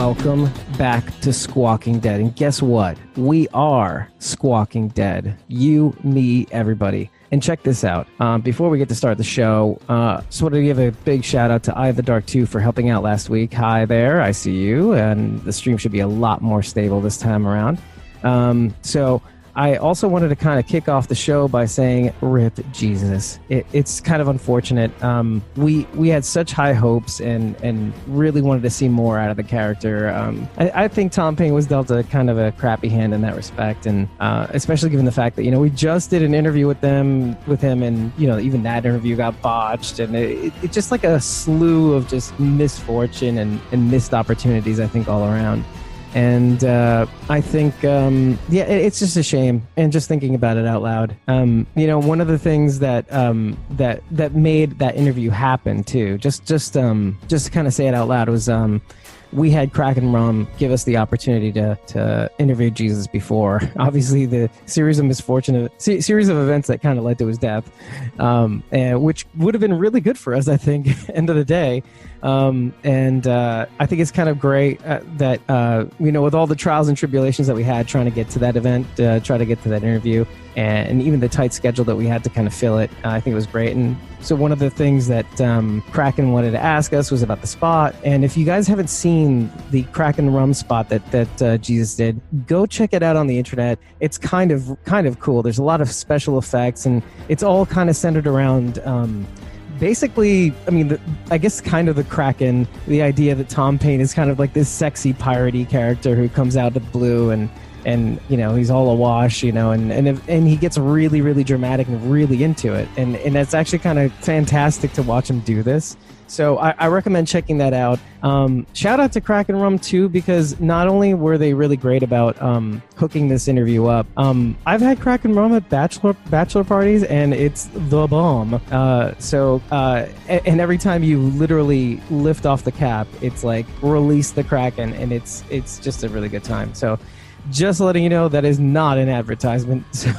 welcome back to Squawking Dead. And guess what? We are Squawking Dead. You, me, everybody. And check this out. Before we get to start the show, just wanted to give a big shout out to Eye of the Dark 2 for helping out last week. Hi there, I see you. And the stream should be a lot more stable this time around. So I also wanted to kind of kick off the show by saying, RIP Jesus. It's kind of unfortunate. We had such high hopes and really wanted to see more out of the character. I think Tom Payne was dealt a kind of a crappy hand in that respect, and especially given the fact that, we just did an interview with him, and, even that interview got botched, and it's just like a slew of just misfortune and missed opportunities, I think, all around. And I think, it's just a shame. And just thinking about it out loud, one of the things that made that interview happen too, just to kind of say it out loud, was we had Kraken Rum give us the opportunity to interview Jesus before. Obviously, the series of events that kind of led to his death, and which would have been really good for us, I think, end of the day. I think it's kind of great that with all the trials and tribulations that we had trying to get to that event, try to get to that interview, and even the tight schedule that we had to kind of fill it, I think it was great. And so one of the things that Kraken wanted to ask us was about the spot. And if you guys haven't seen the Kraken Rum spot that Jesus did, go check it out on the internet. It's kind of cool. There's a lot of special effects, and it's all kind of centered around basically, I guess kind of the Kraken, the idea that Tom Payne is kind of like this sexy piratey character who comes out of the blue and he's all awash, and he gets really, really dramatic and really into it. And that's actually kind of fantastic to watch him do this. So I recommend checking that out. Shout out to Kraken Rum too, because not only were they really great about hooking this interview up, I've had Kraken Rum at bachelor parties, and it's the bomb. And every time you literally lift off the cap, it's like release the Kraken, and it's just a really good time. So just letting you know, that is not an advertisement. So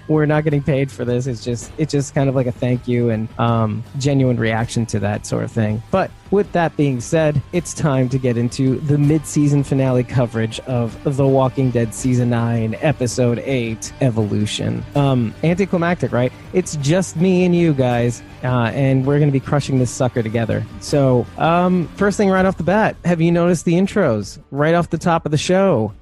we're not getting paid for this. It's just kind of like a thank you and genuine reaction to that sort of thing. But with that being said, it's time to get into the mid-season finale coverage of The Walking Dead Season 9, Episode 8, Evolution. Anticlimactic, right? It's just me and you guys, and we're going to be crushing this sucker together. So, first thing right off the bat, have you noticed the intros? Right off the top of the show,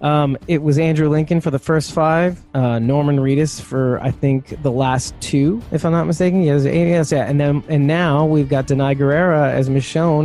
it was Andrew Lincoln for the first 5, Norman Reedus for, I think, the last 2, if I'm not mistaken. Yes, yeah. And now we've got Danai Gurira as Michonne,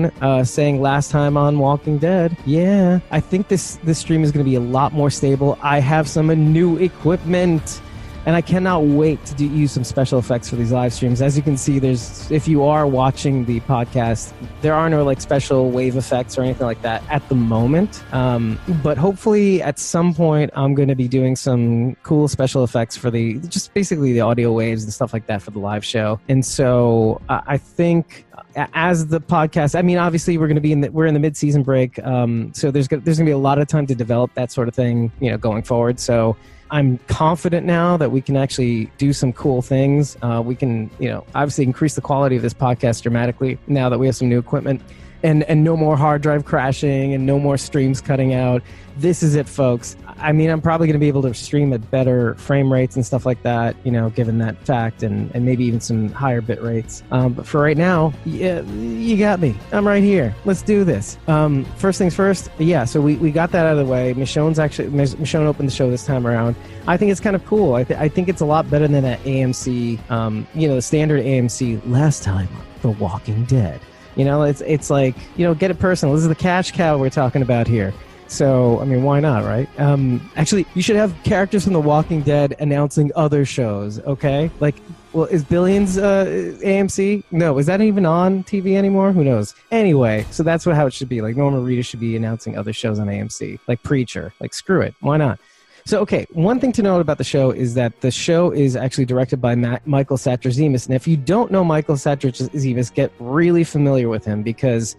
saying last time on Walking Dead. Yeah, I think this stream is going to be a lot more stable. I have some new equipment, and I cannot wait to use some special effects for these live streams. As you can see, if you are watching the podcast, there are no special wave effects or anything like that at the moment. But hopefully at some point I'm going to be doing some cool special effects for just basically the audio waves and stuff like that for the live show. And so I think as the podcast, obviously we're in the mid-season break. So there's going to be a lot of time to develop that sort of thing, going forward. So I'm confident now that we can actually do some cool things. We can, obviously increase the quality of this podcast dramatically now that we have some new equipment, and no more hard drive crashing and no more streams cutting out. This is it, folks. I'm probably going to be able to stream at better frame rates and stuff like that, given that fact, and maybe even some higher bit rates. But for right now, yeah, you got me. I'm right here. Let's do this. First things first. Yeah, so we got that out of the way. Michonne opened the show this time around. I think it's kind of cool. I think it's a lot better than that AMC, the standard AMC last time on The Walking Dead. It's like, get it personal. This is the cash cow we're talking about here. So, why not, right? Actually, you should have characters from The Walking Dead announcing other shows, okay? Is Billions AMC? No, is that even on TV anymore? Who knows? Anyway, so that's how it should be. Norman Reedus should be announcing other shows on AMC, like Preacher. Screw it. Why not? So, okay, one thing to note about the show is that the show is actually directed by Michael Satrazemis. And if you don't know Michael Satrazemis, get really familiar with him, because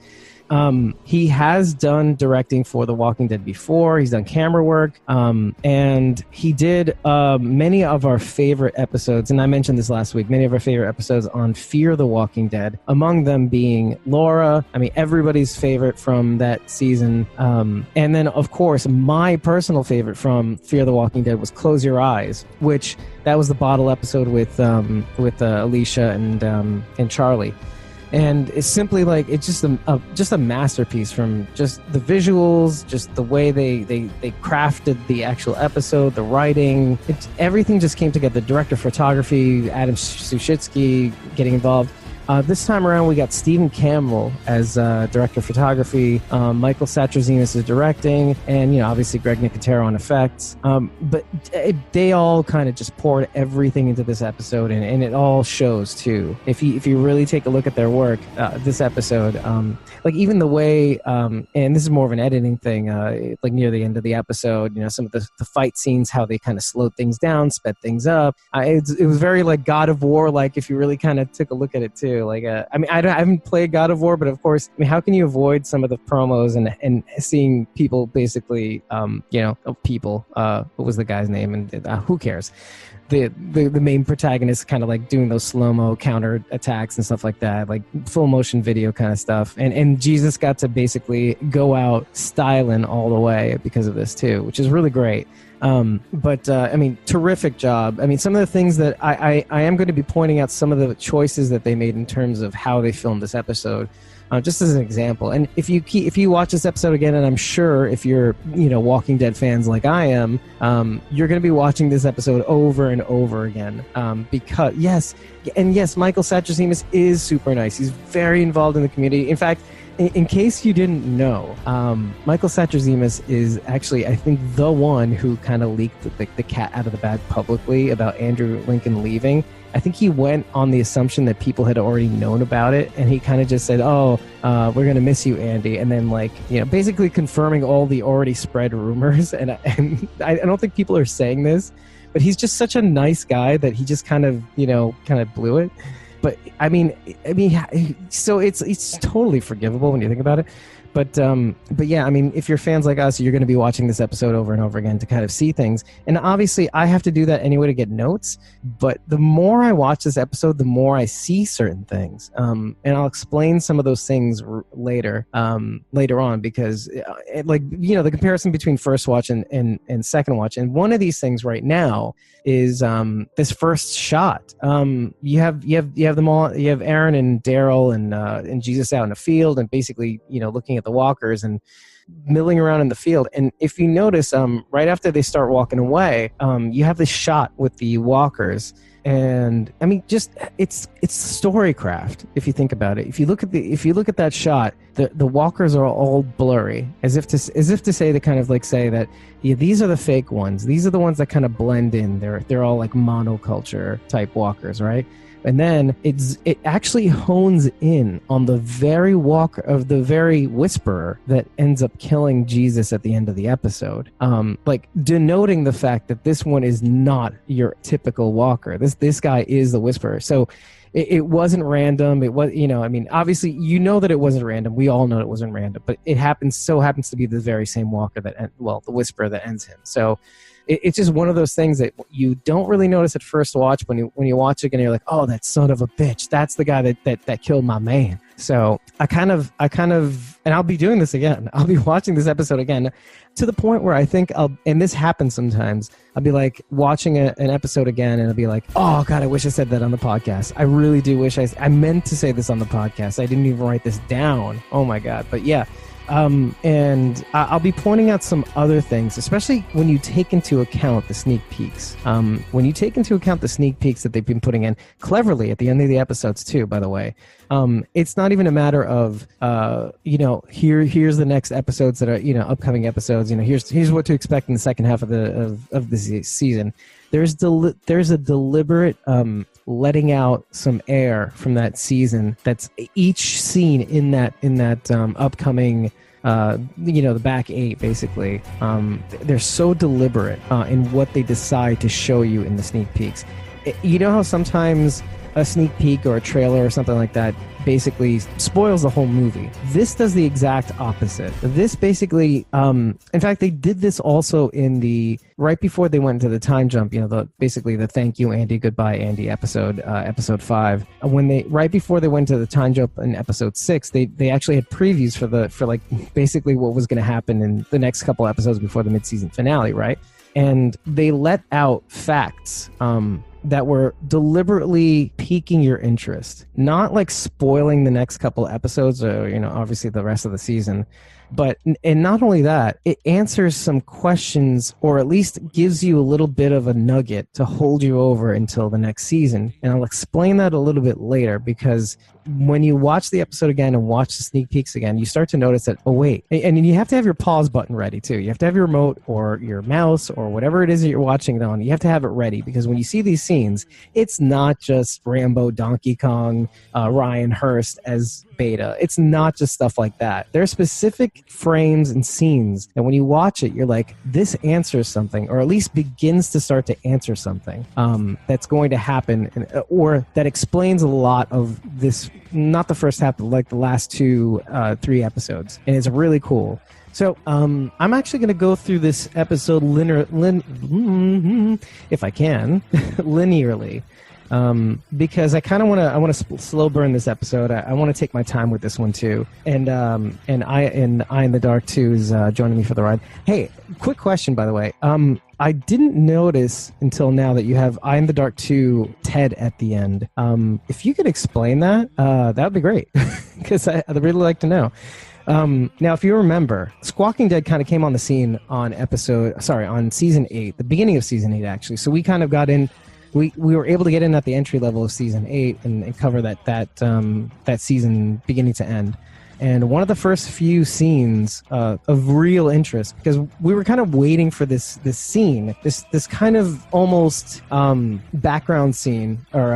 He has done directing for The Walking Dead before. He's done camera work, and he did many of our favorite episodes, and I mentioned this last week, many of our favorite episodes on Fear the Walking Dead, among them being Laura. I mean, everybody's favorite from that season. And then, of course, my personal favorite from Fear the Walking Dead was Close Your Eyes, which that was the bottle episode with Alicia and Charlie. And it's simply like, it's just a masterpiece, from just the visuals, just the way they crafted the actual episode, the writing, everything just came together. The director of photography, Adam Sushitsky, getting involved. This time around, we got Stephen Campbell as director of photography, Michael Satrazemis is directing, and obviously Greg Nicotero on effects. But they all kind of just poured everything into this episode, and it all shows too. If you really take a look at their work, this episode, like even the way, and this is more of an editing thing, like near the end of the episode, some of the fight scenes, how they kind of slowed things down, sped things up. It was very like God of War, like if you really kind of took a look at it too. Like, I mean, I haven't played God of War, but of course, I mean, how can you avoid some of the promos and seeing people basically, people, what was the guy's name? And who cares? The main protagonist kind of like doing those slow-mo counter attacks and stuff like that, like full motion video kind of stuff. And Jesus got to basically go out styling all the way because of this too, which is really great. But I mean, terrific job. I mean, some of the things that I am going to be pointing out, some of the choices that they made in terms of how they filmed this episode, just as an example. And if you watch this episode again, and I'm sure if you're Walking Dead fans like I am, you're going to be watching this episode over and over again, because yes, Michael Satrazemis is super nice. He's very involved in the community. In fact, in case you didn't know, Michael Satrazemis is actually, I think, the one who kind of leaked the cat out of the bag publicly about Andrew Lincoln leaving. I think he went on the assumption that people had already known about it, and he kind of just said, we're going to miss you, Andy. And then, basically confirming all the already spread rumors. And I don't think people are saying this, but he's just such a nice guy that he just kind of blew it. But I mean, so it's totally forgivable when you think about it. But yeah, I mean, if you're fans like us, you're going to be watching this episode over and over again to kind of see things. And obviously, I have to do that anyway to get notes. But the more I watch this episode, the more I see certain things. And I'll explain some of those things later on, because the comparison between first watch and second watch. And one of these things right now is this first shot. You have them all. You have Aaron and Daryl and Jesus out in the field, and basically looking at the walkers and milling around in the field. And if you notice, right after they start walking away, you have this shot with the walkers. And I mean, just it's storycraft if you think about it. If you look at that shot, the walkers are all blurry, as if to say, to kind of like say that, yeah, these are the fake ones. These are the ones that kind of blend in. They're all like monoculture type walkers, right? And then it actually hones in on the very walker of the very whisperer that ends up killing Jesus at the end of the episode, like denoting the fact that this one is not your typical walker. This guy is the whisperer. So it wasn't random. It was, I mean, obviously, that it wasn't random. We all know it wasn't random, but it happens to be the very same walker the whisperer that ends him. So it's just one of those things that you don't really notice at first watch. When you watch it and you're like, oh, that son of a bitch, that's the guy that killed my man. So I kind of, and I'll be doing this again. I'll be watching this episode again, to the point where I think and this happens sometimes, I'll be like watching an episode again, and I'll be like, oh God, I wish I said that on the podcast. I really do wish I meant to say this on the podcast. I didn't even write this down. Oh my God. But yeah. And I'll be pointing out some other things, especially when you take into account the sneak peeks. When you take into account the sneak peeks that they've been putting in cleverly at the end of the episodes too, by the way. It's not even a matter of, here's the next episodes that are, upcoming episodes, here's what to expect in the second half of the season. There's a deliberate, letting out some air from that season. That's each scene in that upcoming, the back eight, basically. They're so deliberate in what they decide to show you in the sneak peeks. You know how sometimes a sneak peek or a trailer or something like that basically spoils the whole movie. This does the exact opposite. This basically, in fact, they did this also in the, right before they went into the time jump, basically the Thank You, Andy, Goodbye, Andy episode 5. Right before they went to the time jump in episode 6, they actually had previews for like basically what was going to happen in the next couple episodes before the mid-season finale, right? And they let out facts, that were deliberately piquing your interest, not like spoiling the next couple episodes or, obviously the rest of the season. And not only that, it answers some questions, or at least gives you a little bit of a nugget to hold you over until the next season. And I'll explain that a little bit later, because when you watch the episode again and watch the sneak peeks again, you start to notice that, oh, wait. And you have to have your pause button ready, too. You have to have your remote or your mouse or whatever it is that you're watching it on. You have to have it ready, because when you see these scenes, it's not just Rambo, Donkey Kong, Ryan Hurst as Beta. It's not just stuff like that. There are specific frames and scenes, and when you watch it, you're like, this answers something, or at least begins to start to answer something that's going to happen, or that explains a lot of this, not the first half, but like the last 3 episodes. And it's really cool. So I'm actually going to go through this episode if I can, linearly. Because I kind of want to slow burn this episode. I want to take my time with this one too. And I in the Dark 2 is joining me for the ride. Hey, quick question, by the way. I didn't notice until now that you have Eye in the Dark 2 Ted at the end. If you could explain that, that would be great, because I'd really like to know. Now, if you remember, Squawking Dead kind of came on the scene on season 8, the beginning of season 8, actually. So we kind of got in. We were able to get in at the entry level of season 8 and cover that season beginning to end. And one of the first few scenes of real interest, because we were kind of waiting for this scene, this kind of almost background scene, or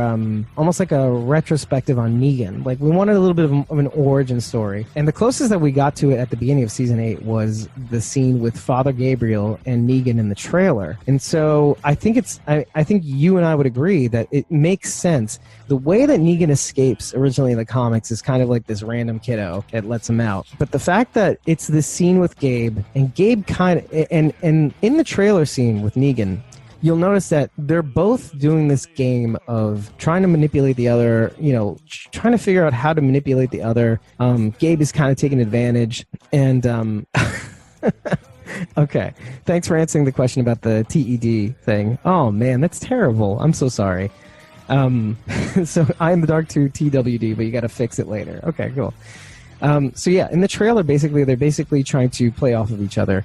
almost like a retrospective on Negan. Like, we wanted a little bit of an origin story. And the closest that we got to it at the beginning of season 8 was the scene with Father Gabriel and Negan in the trailer. And so I think I think you and I would agree that it makes sense. The way that Negan escapes originally in the comics is kind of like this random kiddo that lets him out. But the fact that it's this scene with Gabe, and Gabe kind of, and in the trailer scene with Negan, you'll notice that they're both doing this game of trying to manipulate the other, trying to figure out how to manipulate the other. Gabe is kind of taking advantage. And okay, thanks for answering the question about the TED thing. Oh man, that's terrible. I'm so sorry. So Eye in the Dark 2 TWD, but you got to fix it later. Okay, cool. So yeah, in the trailer, they're basically trying to play off of each other,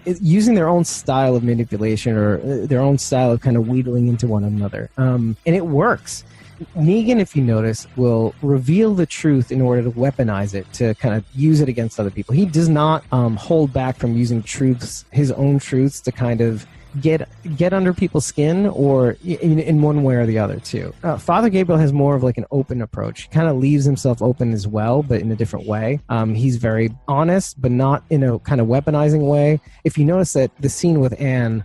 using their own style of manipulation, or their own style of kind of wheedling into one another. And it works. Negan, if you notice, will reveal the truth in order to weaponize it, to kind of use it against other people. He does not hold back from using his own truths, to kind of get under people's skin, or in one way or the other too. Father Gabriel has more of like an open approach. He kind of leaves himself open as well, but in a different way. He's very honest, but not in a kind of weaponizing way. If you notice that the scene with Anne,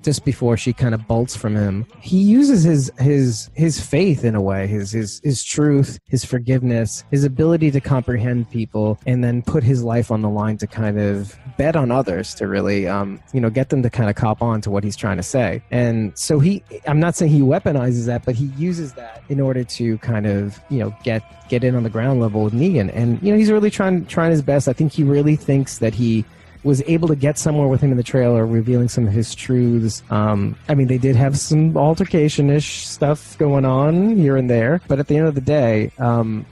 just before she kind of bolts from him, he uses his faith in a way, his truth, his forgiveness, his ability to comprehend people, and then put his life on the line to kind of bet on others, to really get them to kind of cop on to what he's trying to say. And so I'm not saying he weaponizes that, but he uses that in order to kind of get in on the ground level with Negan. And he's really trying his best. I think he really thinks that he was able to get somewhere with him in the trailer, revealing some of his truths. They did have some altercation-ish stuff going on here and there, but at the end of the day,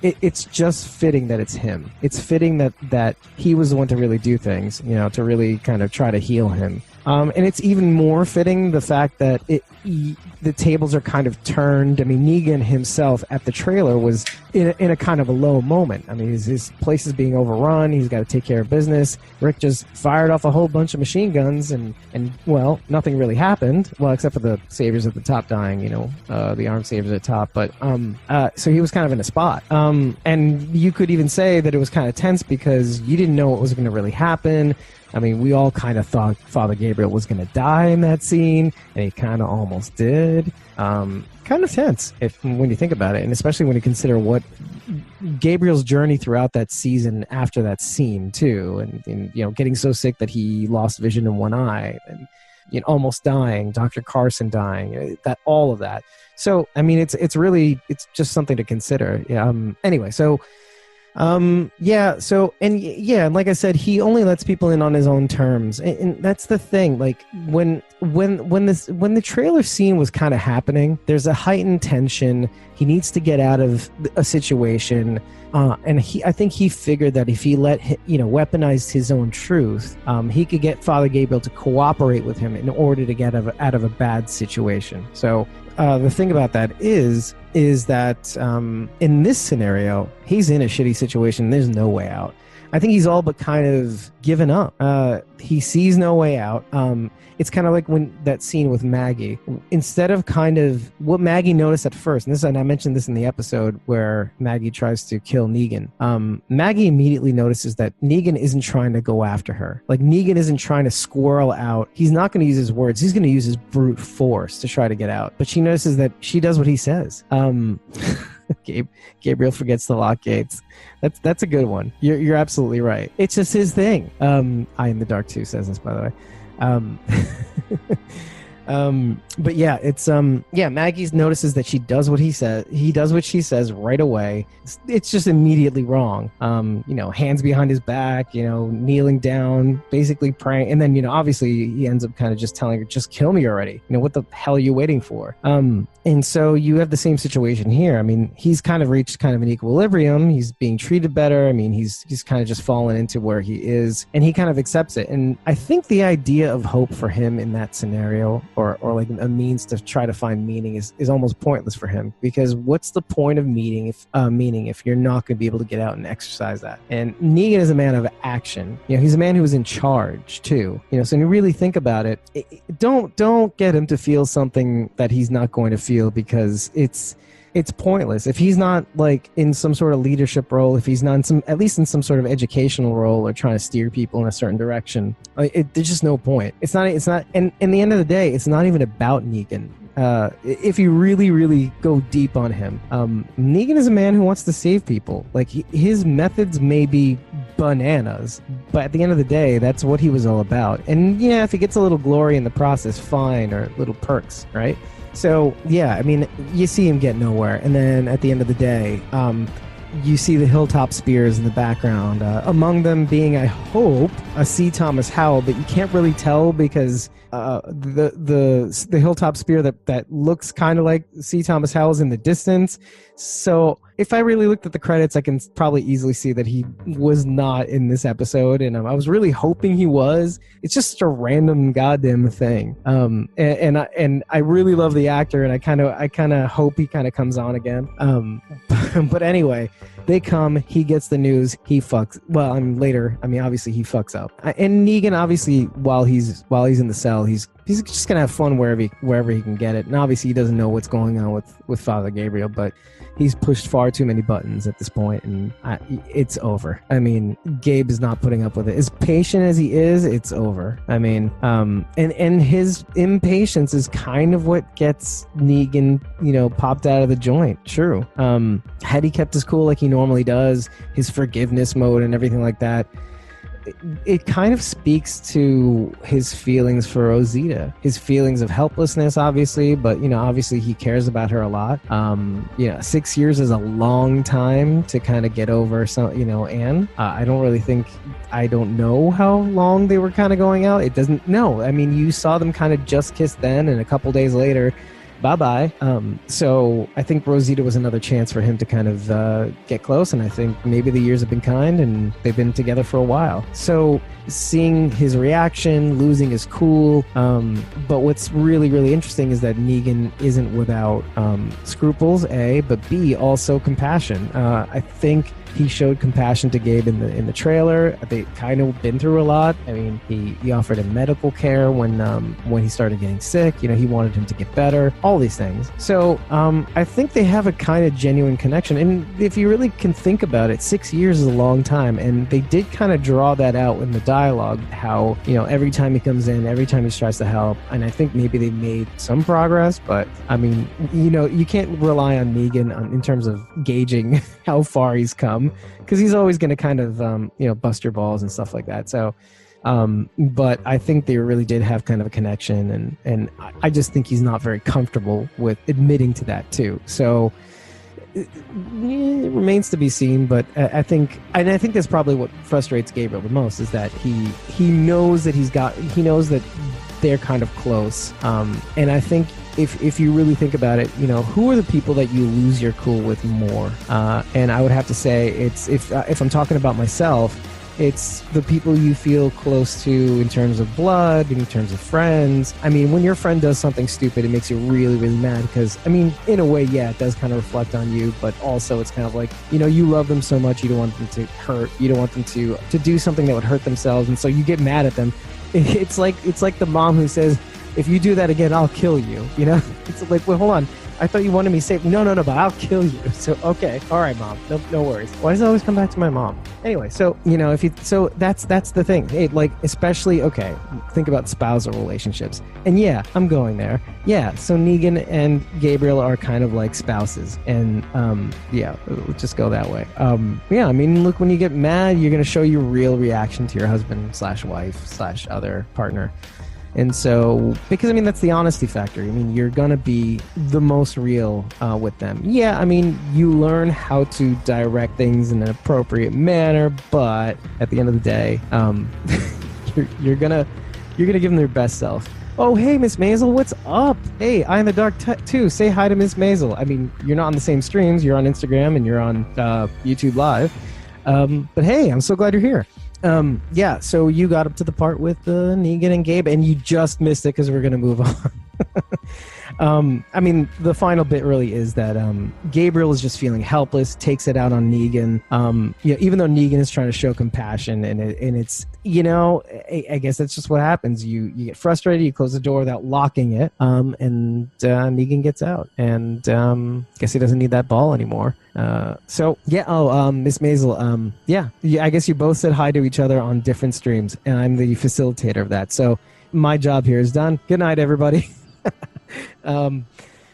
it's just fitting that it's him. It's fitting that he was the one to really do things, to really kind of try to heal him. And it's even more fitting the fact that the tables are kind of turned. Negan himself at the trailer was in a kind of a low moment. His place is being overrun. He's got to take care of business. Rick just fired off a whole bunch of machine guns, and well, nothing really happened. Well, except for the saviors at the top dying, the armed saviors at the top. But so he was kind of in a spot. And you could even say that it was kind of tense, because you didn't know what was going to really happen. I mean, we all kind of thought Father Gabriel was going to die in that scene, and he kind of almost did. Kind of tense when you think about it, and especially when you consider what Gabriel's journey throughout that season after that scene too, and getting so sick that he lost vision in one eye, and almost dying, Dr. Carson dying, all of that. So I mean, it's just something to consider. Anyway, so. And like I said, he only lets people in on his own terms, and that's the thing. Like when the trailer scene was kind of happening, there's a heightened tension. He needs to get out of a situation, and I think he figured that if he weaponized his own truth, he could get Father Gabriel to cooperate with him in order to get out of a bad situation. So the thing about that is that in this scenario, he's in a shitty situation. There's no way out. I think he's all but kind of given up. He sees no way out. It's kind of like when that scene with Maggie. Instead of kind of what Maggie noticed at first, and I mentioned this in the episode where Maggie tries to kill Negan. Maggie immediately notices that Negan isn't trying to go after her. Like, Negan isn't trying to squirrel out. He's not going to use his words. He's going to use his brute force to try to get out. But she notices that she does what he says. Gabriel forgets to lock gates. That's a good one. You're absolutely right. It's just his thing. I in the Dark too says this, by the way. But yeah, it's Maggie notices that she does what he says. He does what she says right away. It's just immediately wrong. Hands behind his back, kneeling down, basically praying, and then obviously he ends up kind of just telling her, just kill me already. What the hell are you waiting for? And so you have the same situation here. I mean, he's kind of reached kind of an equilibrium. He's being treated better. I mean, he's kind of just fallen into where he is, and he kind of accepts it. And I think the idea of hope for him in that scenario, or like a means to try to find meaning, is almost pointless for him, because what's the point of meaning if you're not going to be able to get out and exercise that? And Negan is a man of action. He's a man who is in charge too. So when you really think about it, don't get him to feel something that he's not going to feel, because it's pointless. If he's not like in some sort of leadership role, if he's not at least in some sort of educational role or trying to steer people in a certain direction, there's just no point. It's not, and in the end of the day, it's not even about Negan. If you really, really go deep on him, Negan is a man who wants to save people. Like, his methods may be bananas, but at the end of the day, that's what he was all about. And yeah, if he gets a little glory in the process, fine, or little perks, right? So, yeah, I mean, you see him get nowhere. And then at the end of the day, you see the Hilltop spears in the background. Among them being, I hope, a C. Thomas Howell, but you can't really tell because the Hilltop spear that looks kind of like C. Thomas Howell's in the distance. So if I really looked at the credits, I can probably easily see that he was not in this episode, and I was really hoping he was. It's just a random goddamn thing. And I really love the actor, and I kind of hope he kind of comes on again. But anyway, they come, he gets the news, he fucks. Well, obviously he fucks up. And Negan, obviously, while he's in the cell, he's just gonna have fun wherever he can get it. And obviously he doesn't know what's going on with Father Gabriel, but he's pushed far too many buttons at this point, and it's over. I mean, Gabe is not putting up with it. As patient as he is, it's over. I mean, and his impatience is kind of what gets Negan, popped out of the joint. True. Had he kept his cool like he normally does, his forgiveness mode and everything like that, it kind of speaks to his feelings for Rosita, his feelings of helplessness, obviously, but obviously he cares about her a lot. 6 years is a long time to kind of get over Anne. I don't know how long they were kind of going out. It doesn't. No, I mean, you saw them kind of just kiss then, and a couple days later, bye-bye. So I think Rosita was another chance for him to kind of get close, and I think maybe the years have been kind and they've been together for a while. So seeing his reaction, losing his cool, but what's really, really interesting is that Negan isn't without scruples, A, but B, also compassion. I think he showed compassion to Gabe in the trailer. They kind of been through a lot. I mean, he offered him medical care when he started getting sick. He wanted him to get better. all these things. So I think they have a kind of genuine connection. And if you really can think about it, 6 years is a long time. And they did kind of draw that out in the dialogue, how, every time he comes in, every time he tries to help. And I think maybe they made some progress, but I mean, you can't rely on Negan in terms of gauging how far he's come, because he's always going to kind of, bust your balls and stuff like that. So, but I think they really did have kind of a connection, and I just think he's not very comfortable with admitting to that too. So it remains to be seen, but I think that's probably what frustrates Gabriel the most, is that he knows that he knows that they're kind of close. And I think if you really think about it, who are the people that you lose your cool with more? And I would have to say it's, if I'm talking about myself, it's the people you feel close to in terms of blood, in terms of friends. I mean, when your friend does something stupid, it makes you really, really mad because, I mean, in a way, yeah, it does kind of reflect on you, but also it's kind of like, you love them so much, you don't want them to hurt, you don't want them to do something that would hurt themselves, and so you get mad at them. It's like the mom who says, if you do that again, I'll kill you, It's like, well, hold on. I thought you wanted me safe. No, but I'll kill you. So, okay. All right, Mom. No worries. Why does it always come back to my mom? Anyway, so, so that's the thing. Hey, like, especially, okay, think about spousal relationships. And yeah, I'm going there. Yeah, so Negan and Gabriel are kind of like spouses. And, yeah, let's just go that way. Yeah, I mean, look, when you get mad, you're going to show your real reaction to your husband/wife/other partner. And so, because, I mean, that's the honesty factor. I mean, you're going to be the most real with them. Yeah, I mean, you learn how to direct things in an appropriate manner, but at the end of the day, you're gonna give them their best self. Oh, hey, Miss Maisel, what's up? Hey, Eye in the Dark too. Say hi to Miss Maisel. I mean, you're not on the same streams. You're on Instagram and you're on YouTube Live. But hey, I'm so glad you're here. Yeah, so you got up to the part with Negan and Gabe, and you just missed it because we're going to move on. I mean, the final bit really is that Gabriel is just feeling helpless, takes it out on Negan. Even though Negan is trying to show compassion, and it's, I guess that's just what happens. You get frustrated, you close the door without locking it, and Negan gets out, and guess he doesn't need that ball anymore. So yeah. Oh, Miss Maisel. Yeah. I guess you both said hi to each other on different streams, and I'm the facilitator of that. So my job here is done. Good night, everybody.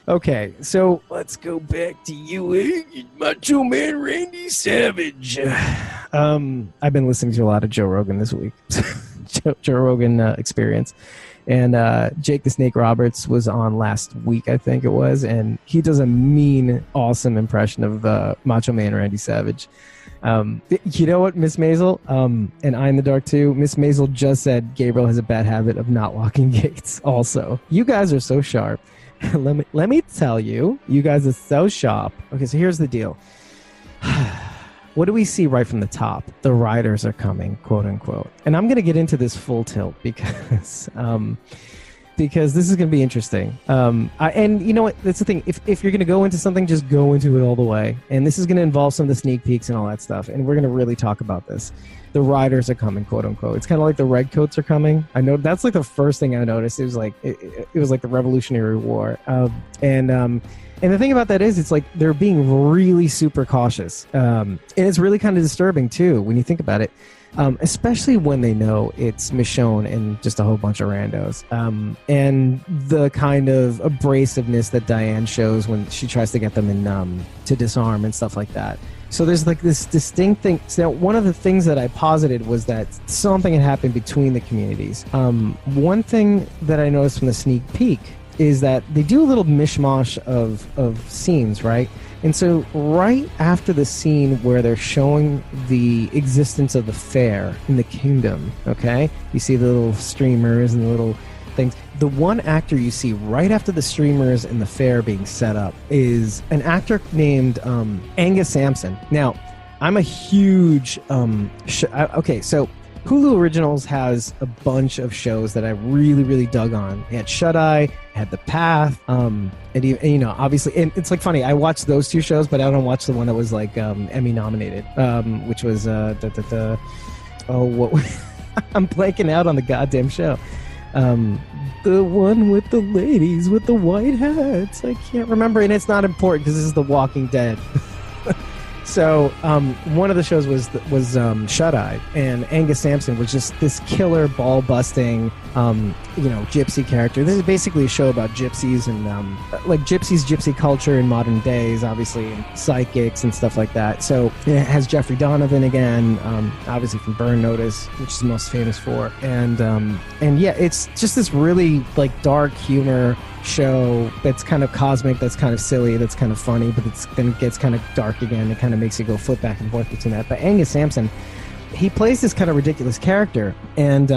Okay, so let's go back to you, Macho Man Randy Savage. I've been listening to a lot of Joe Rogan this week. Joe Rogan Experience. And Jake the Snake Roberts was on last week, I think it was, and he does a mean, awesome impression of Macho Man Randy Savage. You know what, Miss Maisel, and I in the Dark too, Miss Maisel just said Gabriel has a bad habit of not locking gates also. You guys are so sharp. Let me tell you, you guys are so sharp. Okay, so here's the deal. What do we see right from the top? The riders are coming, quote unquote. And I'm going to get into this full tilt because this is going to be interesting. And you know what? That's the thing. If you're going to go into something, just go into it all the way. And this is going to involve some of the sneak peeks and all that stuff. And we're going to really talk about this. The riders are coming, quote unquote. It's kind of like the redcoats are coming. I know that's like the first thing I noticed. It was like it was like the Revolutionary War. And the thing about that is, it's like they're being really super cautious. And it's really kind of disturbing too when you think about it. Especially when they know it's Michonne and just a whole bunch of randos. And the kind of abrasiveness that Diane shows when she tries to get them in to disarm and stuff like that. So there's like this distinct thing. So one of the things that I posited was that something had happened between the communities. One thing that I noticed from the sneak peek is that they do a little mishmash of scenes, right? And so right after the scene where they're showing the existence of the fair in the kingdom, okay? You see the little streamers and the little things. The one actor you see right after the streamers and the fair being set up is an actor named Angus Sampson. Now, I'm a huge... okay, so Hulu Originals has a bunch of shows that I really, really dug on. It had Shut Eye, had The Path, and obviously, and it's like funny, I watched those two shows, but I don't watch the one that was like Emmy nominated, which was I'm blanking out on the goddamn show. The one with the ladies with the white hats. I can't remember, and it's not important because this is The Walking Dead. So one of the shows was Shut-Eye, and Angus Sampson was just this killer ball-busting, gypsy character. This is basically a show about gypsies and gypsy culture in modern days, obviously, and psychics and stuff like that. So it has Jeffrey Donovan again, obviously from Burn Notice, which is most famous for, and yeah, it's just this really dark humor show that's kind of cosmic, that's kind of silly, that's kind of funny, but then it gets kind of dark again. It kind of makes you go flip back and forth between that. But Angus Sampson, he plays this kind of ridiculous character, and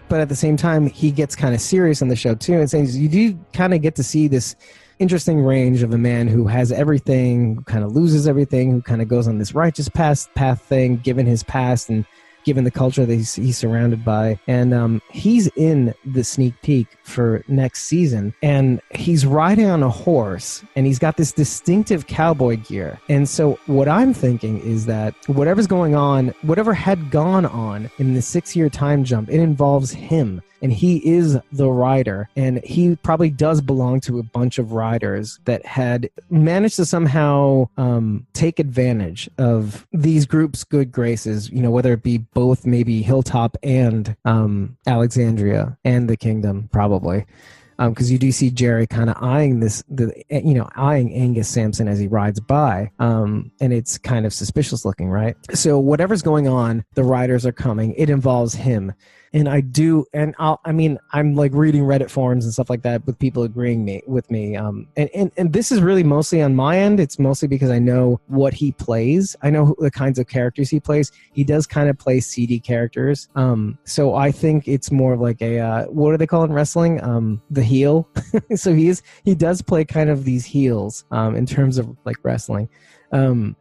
but at the same time he gets kind of serious on the show too. And saying you do kind of get to see this interesting range of a man who has everything, who kind of loses everything, who kind of goes on this righteous path thing given his past and given the culture that he's surrounded by. And he's in the sneak peek for next season, and he's riding on a horse, and he's got this distinctive cowboy gear. And so what I'm thinking is that whatever's going on, whatever had gone on in the 6-year time jump, it involves him. And he is the rider, and he probably does belong to a bunch of riders that had managed to somehow take advantage of these groups' good graces, whether it be both maybe Hilltop and Alexandria and the Kingdom, probably. Because you do see Jerry kind of eyeing eyeing Angus Sampson as he rides by, and it's kind of suspicious looking, right? So whatever's going on, the riders are coming. It involves him. And I'm reading Reddit forums and stuff like that with people agreeing with me. And this is really mostly on my end. It's mostly because I know what he plays. I know the kinds of characters he plays. He does kind of play seedy characters. So I think it's more of like a, what do they call it in wrestling? The heel. So he does play kind of these heels in terms of like wrestling.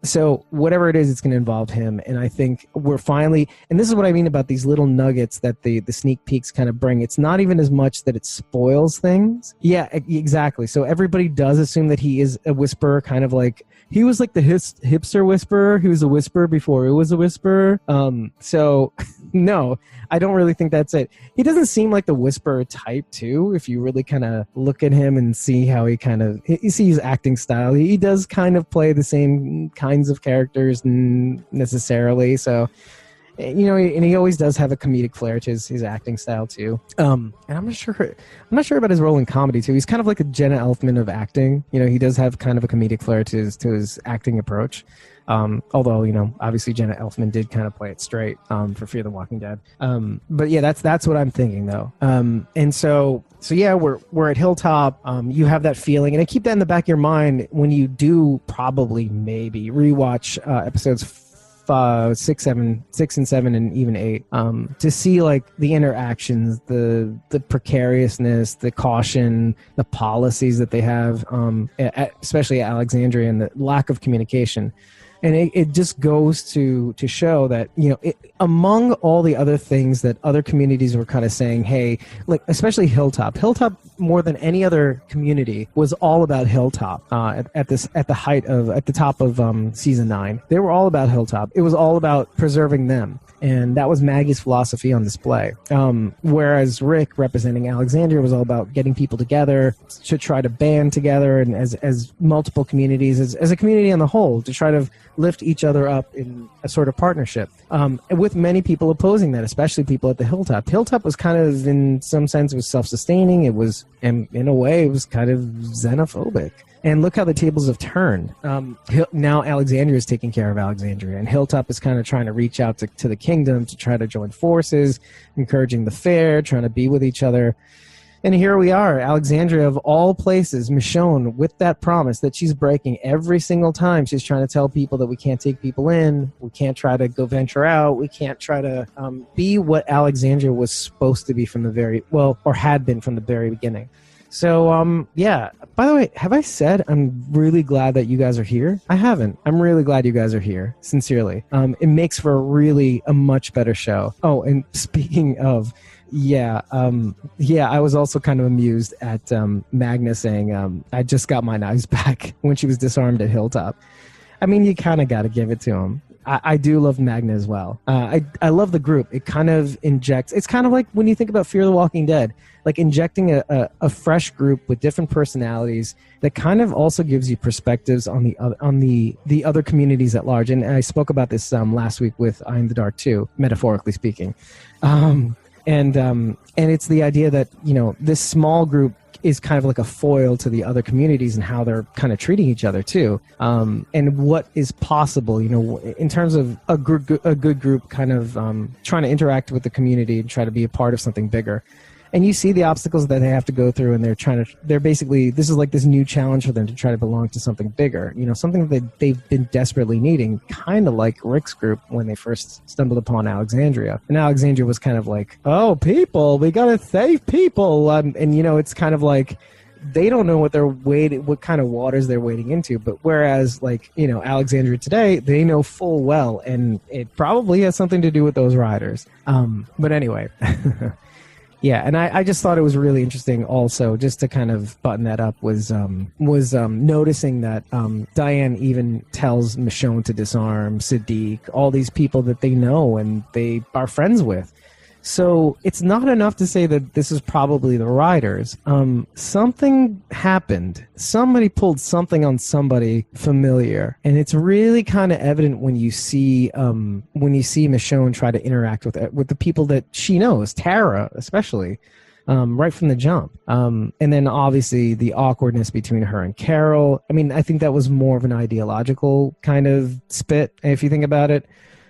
So whatever it is, it's going to involve him. And I think we're finally, and this is what I mean about these little nuggets that the sneak peeks kind of bring. It's not even as much that it spoils things. Yeah, exactly. So everybody does assume that he is a whisperer, kind of like, he was like the hipster whisperer. He was a whisperer before it was a whisperer. So no, I don't really think that's it. He doesn't seem like the whisperer type too. If you really kind of look at him and see how you see his acting style, he does kind of play the same kinds of characters necessarily. So, and he always does have a comedic flair to his acting style too. And I'm not sure about his role in comedy too. He's kind of like a Jenna Elfman of acting. He does have kind of a comedic flair to his acting approach. Although, obviously Jenna Elfman did kind of play it straight for Fear the Walking Dead. But yeah, that's what I'm thinking though. And so yeah, we're at Hilltop. You have that feeling, and I keep that in the back of your mind when you do maybe rewatch episodes 6 and 7 and even 8 to see like the interactions, the precariousness, the caution, the policies that they have, especially at Alexandria, and the lack of communication. And it just goes to show that, among all the other things that other communities were kind of saying, hey, like especially Hilltop more than any other community was all about Hilltop at the top of season 9. They were all about Hilltop. It was all about preserving them. And that was Maggie's philosophy on display. Whereas Rick, representing Alexandria, was all about getting people together to try to band together, and as multiple communities, as a community on the whole, to try to lift each other up in a sort of partnership. With many people opposing that, especially people at the Hilltop. Hilltop was kind of, in some sense, it was self-sustaining. It was, in a way, it was kind of xenophobic. And look how the tables have turned. Now Alexandria is taking care of Alexandria, and Hilltop is kind of trying to reach out to the Kingdom to try to join forces, encouraging the fair, trying to be with each other. And here we are, Alexandria of all places, Michonne, with that promise that she's breaking every single time. She's trying to tell people that we can't take people in, we can't try to go venture out, we can't try to be what Alexandria was supposed to be from or had been from the very beginning. So, yeah. By the way, have I said I'm really glad that you guys are here? I haven't. I'm really glad you guys are here, sincerely. It makes for a much better show. Oh, and speaking of, I was also kind of amused at Magna saying, I just got my knives back when she was disarmed at Hilltop. I mean, you kind of got to give it to him. I do love Magna as well. I love the group. It kind of injects. It's kind of like when you think about Fear the Walking Dead, like injecting a fresh group with different personalities that kind of also gives you perspectives on the other communities at large. And I spoke about this last week with I Am the Dark too, metaphorically speaking. And it's the idea that, this small group is kind of like a foil to the other communities and how they're kind of treating each other too. And what is possible, in terms of a good group kind of trying to interact with the community and try to be a part of something bigger. And you see the obstacles that they have to go through, and they're basically, this is like this new challenge for them to try to belong to something bigger, something that they've been desperately needing, kind of like Rick's group when they first stumbled upon Alexandria. And Alexandria was kind of like, oh, people, we got to save people. And it's kind of like, they don't know what kind of waters they're wading into. But whereas Alexandria today, they know full well, and it probably has something to do with those riders. But anyway, yeah, and I just thought it was really interesting also, just to kind of button that up, was noticing that Diane even tells Michonne to disarm, Sadiq, all these people that they know and they are friends with. So it's not enough to say that this is probably the riders. Something happened. Somebody pulled something on somebody familiar, and it's really kind of evident when you see Michonne try to interact with the people that she knows, Tara especially, right from the jump. And then obviously the awkwardness between her and Carol. I mean, I think that was more of an ideological kind of spit, if you think about it.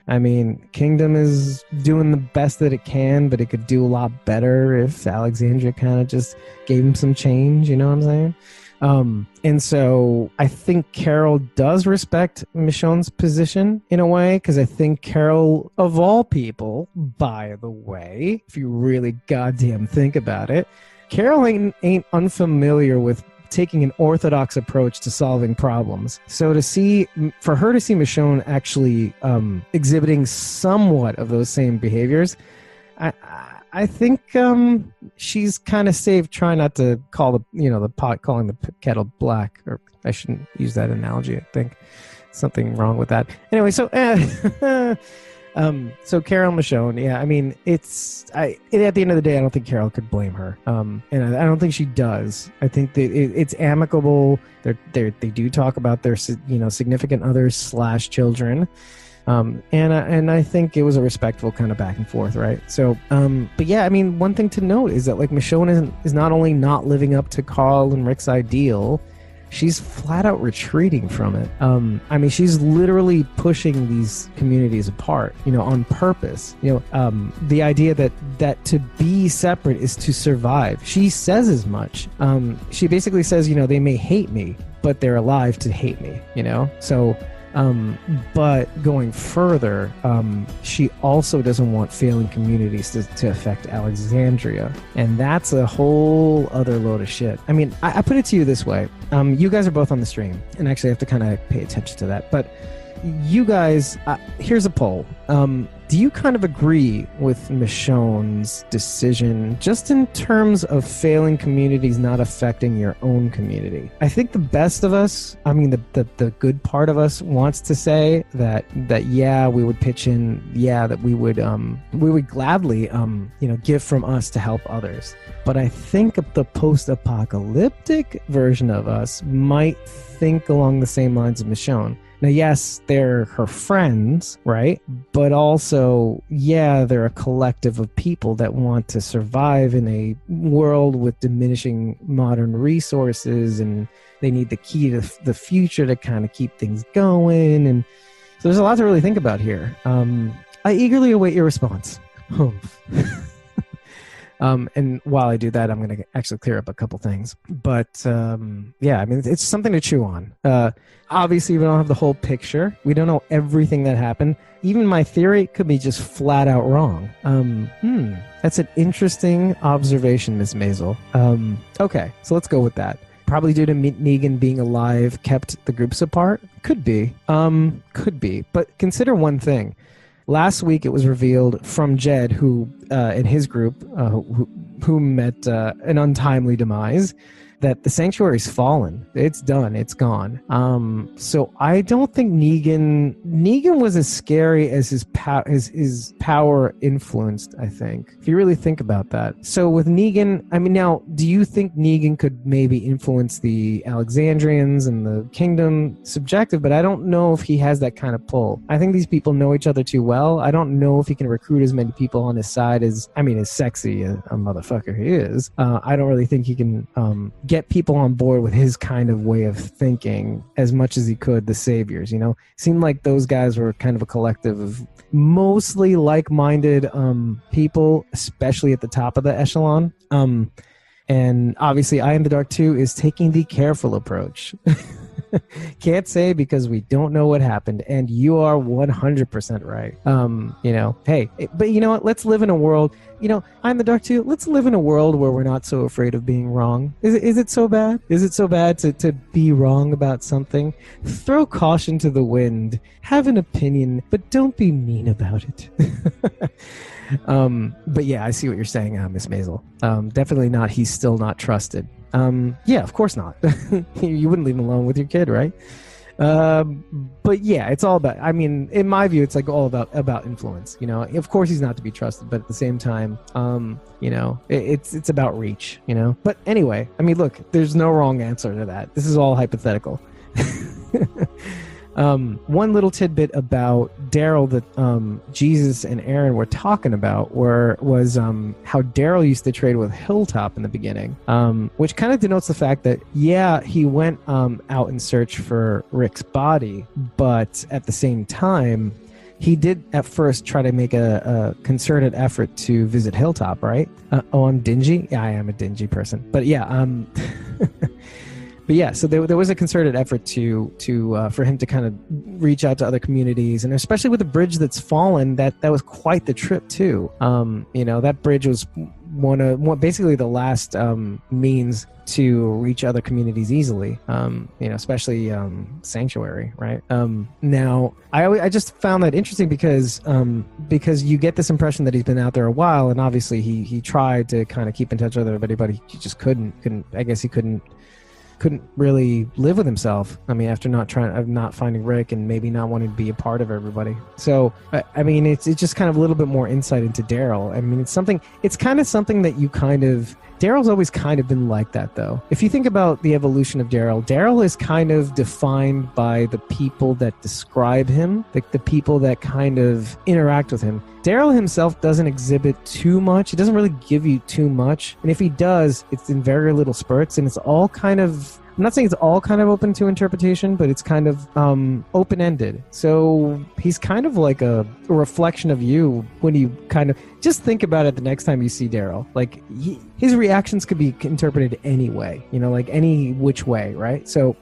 I mean, Kingdom is doing the best that it can, but it could do a lot better if Alexandria kind of just gave him some change, you know what I'm saying? And so I think Carol does respect Michonne's position in a way, because I think Carol, of all people, by the way, if you really goddamn think about it, Carol ain't unfamiliar with taking an orthodox approach to solving problems. So for her to see Michonne actually exhibiting somewhat of those same behaviors, I think she's kind of safe trying not to call the pot calling the kettle black, or I shouldn't use that analogy. I think something wrong with that. Anyway, so so Carol and Michonne, yeah, I mean, at the end of the day, I don't think Carol could blame her, and I don't think she does. I think that it's amicable. They do talk about their significant others / children, and I think it was a respectful kind of back and forth, right? So, but yeah, I mean, one thing to note is that Michonne is not only not living up to Carl and Rick's ideal, she's flat out retreating from it. I mean, she's literally pushing these communities apart, on purpose. The idea that to be separate is to survive. She says as much. She basically says, they may hate me, but they're alive to hate me, So, but going further, she also doesn't want failing communities to affect Alexandria. And that's a whole other load of shit. I mean, I put it to you this way. You guys are both on the stream, and actually I have to kind of pay attention to that. But you guys, here's a poll. Do you kind of agree with Michonne's decision just in terms of failing communities not affecting your own community? I think the best of us, I mean, the good part of us wants to say that yeah, we would pitch in, yeah, that we would gladly, give from us to help others. But I think the post-apocalyptic version of us might think along the same lines of Michonne. Now, yes, they're her friends, right? But also, yeah, they're a collective of people that want to survive in a world with diminishing modern resources, and they need the key to the future to kind of keep things going. And so there's a lot to really think about here. I eagerly await your response. And while I do that, I'm going to actually clear up a couple things. But yeah, I mean, it's something to chew on. Obviously, we don't have the whole picture. We don't know everything that happened. Even my theory could be just flat out wrong. That's an interesting observation, Miss Maisel. Okay, so let's go with that. Probably due to Negan being alive kept the groups apart? Could be. Could be. But consider one thing. Last week, it was revealed from Jed, who in his group, who met an untimely demise, that the sanctuary's fallen. It's done. It's gone. So I don't think Negan was as scary as his power influenced, I think, if you really think about that. So with Negan, I mean, now, do you think Negan could maybe influence the Alexandrians and the kingdom? Subjective, but I don't know if he has that kind of pull. I think these people know each other too well. I don't know if he can recruit as many people on his side as sexy a motherfucker he is. I don't really think he can get people on board with his kind of way of thinking as much as he could the Saviors, you know? Seemed like those guys were kind of a collective of mostly like-minded people, especially at the top of the echelon. And obviously Eye in the Dark 2 is taking the careful approach. Can't say because we don't know what happened, and you are 100% right. You know, hey, but you know what? Let's live in a world, you know, I'm the Dark too. Let's live in a world where we're not so afraid of being wrong. Is it so bad? Is it so bad to be wrong about something? Throw caution to the wind. Have an opinion, but don't be mean about it. But yeah, I see what you're saying, Miss Maisel. Definitely not. He's still not trusted. Yeah, of course not. You wouldn't leave him alone with your kid, right? But yeah, it's all about, I mean, in my view, it's like all about influence, you know. Of course he's not to be trusted, but at the same time, you know, it's about reach, you know. But anyway, I mean, look, there's no wrong answer to that. This is all hypothetical. One little tidbit about Daryl that Jesus and Aaron were talking about was how Daryl used to trade with Hilltop in the beginning, which kind of denotes the fact that, yeah, he went out in search for Rick's body, but at the same time, he did at first try to make a concerted effort to visit Hilltop, right? I'm dingy? Yeah, I am a dingy person. But yeah, But yeah, so there was a concerted effort for him to kind of reach out to other communities, and especially with the bridge that's fallen, that was quite the trip too. You know, that bridge was basically the last means to reach other communities easily. You know, especially Sanctuary, right? Now, I just found that interesting because you get this impression that he's been out there a while, and obviously he tried to kind of keep in touch with everybody, but he just couldn't. I guess he couldn't really live with himself. I mean, after not finding Rick and maybe not wanting to be a part of everybody. So, I mean, it's just kind of a little bit more insight into Daryl. I mean, it's kind of something that Daryl's always kind of been like that, though. If you think about the evolution of Daryl is kind of defined by the people that describe him, like the people that kind of interact with him. Daryl himself doesn't exhibit too much. He doesn't really give you too much. And if he does, it's in very little spurts, and it's all kind of, I'm not saying it's all kind of open to interpretation, but it's kind of open-ended. So he's kind of like a reflection of you when you kind of just think about it the next time you see Daryl. Like his reactions could be interpreted any way, you know, like any which way, right? So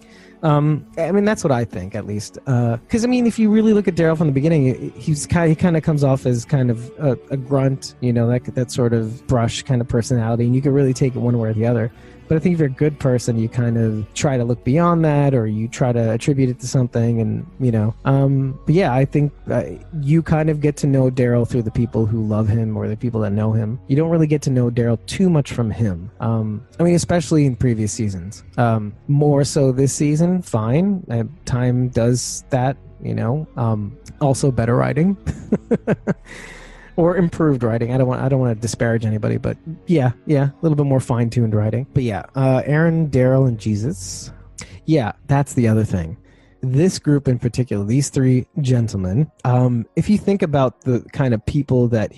I mean, that's what I think, at least. Because I mean, if you really look at Daryl from the beginning, he kind of comes off as kind of a grunt, you know, that sort of brush kind of personality, and you could really take it one way or the other. But I think if you're a good person, you kind of try to look beyond that, or you try to attribute it to something, and, you know. But yeah, I think you kind of get to know Daryl through the people who love him or the people that know him. You don't really get to know Daryl too much from him. I mean, especially in previous seasons. More so this season, fine. Time does that, you know. Also better writing. Or improved writing. I don't want to disparage anybody, but yeah, a little bit more fine-tuned writing. But yeah, Aaron, Daryl, and Jesus. Yeah, that's the other thing. This group in particular, these three gentlemen, if you think about the kind of people that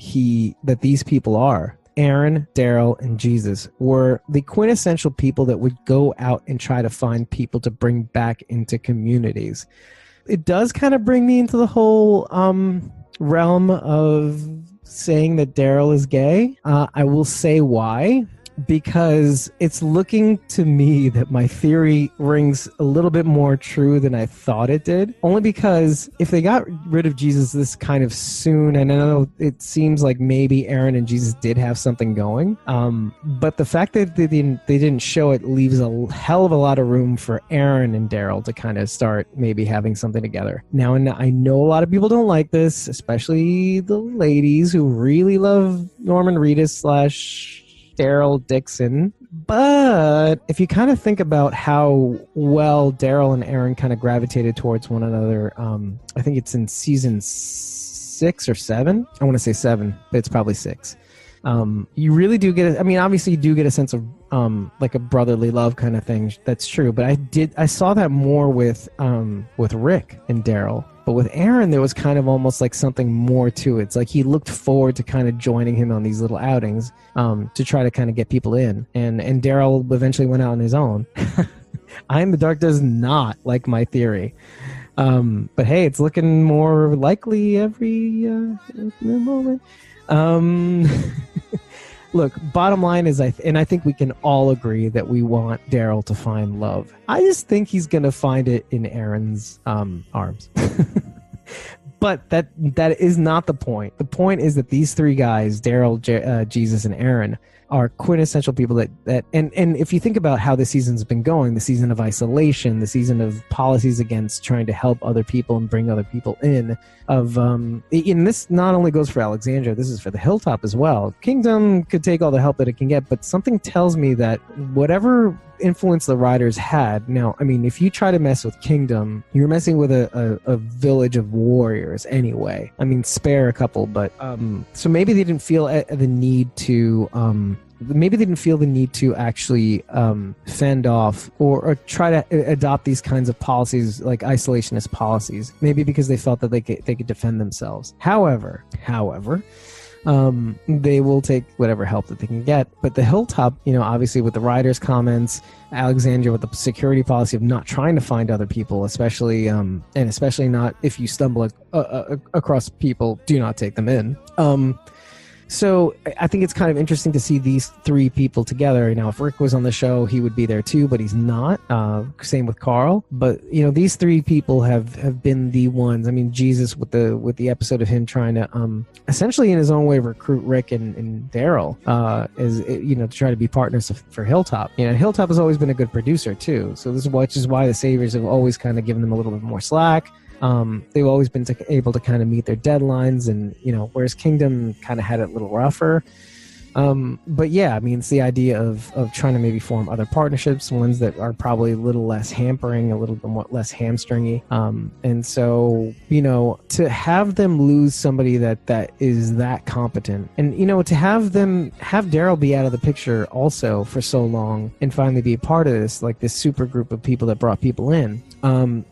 these people are, Aaron, Daryl, and Jesus were the quintessential people that would go out and try to find people to bring back into communities. It does kind of bring me into the whole realm of saying that Daryl is gay. I will say why. Because it's looking to me that my theory rings a little bit more true than I thought it did. Only because if they got rid of Jesus this kind of soon, and I know it seems like maybe Aaron and Jesus did have something going, but the fact that they didn't show it leaves a hell of a lot of room for Aaron and Daryl to kind of start maybe having something together. Now, and I know a lot of people don't like this, especially the ladies who really love Norman Reedus / Daryl, Dixon. But if you kind of think about how well Daryl and Aaron kind of gravitated towards one another, I think it's in season 6 or 7. I want to say 7, but it's probably 6. You really do get, obviously you do get a sense of like a brotherly love kind of thing. That's true. But I saw that more with Rick and Daryl. But with Aaron, there was kind of almost like something more to it. It's like he looked forward to kind of joining him on these little outings to try to kind of get people in. And Daryl eventually went out on his own. I Am the Dark does not like my theory. But hey, it's looking more likely every moment. Look, bottom line is, I think we can all agree that we want Daryl to find love. I just think he's going to find it in Aaron's arms. But that is not the point. The point is that these three guys, Daryl, Jesus, and Aaron, are quintessential people that and if you think about how the season's been going, the season of isolation, the season of policies against trying to help other people and bring other people in, and this not only goes for Alexandria, this is for the Hilltop as well. Kingdom could take all the help that it can get, but something tells me that whatever influence the riders had, now, if you try to mess with Kingdom, you're messing with a village of warriors anyway. Spare a couple, but so maybe they didn't feel the need to actually fend off or try to adopt these kinds of policies, like isolationist policies, maybe because they felt that they could defend themselves. However, they will take whatever help that they can get. But the Hilltop, obviously with the riders' comments, Alexandria with the security policy of not trying to find other people, especially not if you stumble across people, do not take them in. So I think it's kind of interesting to see these three people together. Now, if Rick was on the show, he would be there too, but he's not. Same with Carl. But these three people have been the ones. Jesus with the episode of him trying to essentially in his own way recruit Rick and Daryl to try to be partners for Hilltop. Hilltop has always been a good producer too. So this is why the Saviors have always kind of given them a little bit more slack. They've always been able to kind of meet their deadlines, and whereas Kingdom kind of had it a little rougher. But yeah, it's the idea of trying to maybe form other partnerships, ones that are probably a little less hampering, a little bit more, less hamstringy. And so, to have them lose somebody that is that competent, and, to have Daryl be out of the picture also for so long and finally be a part of this, like this super group of people that brought people in,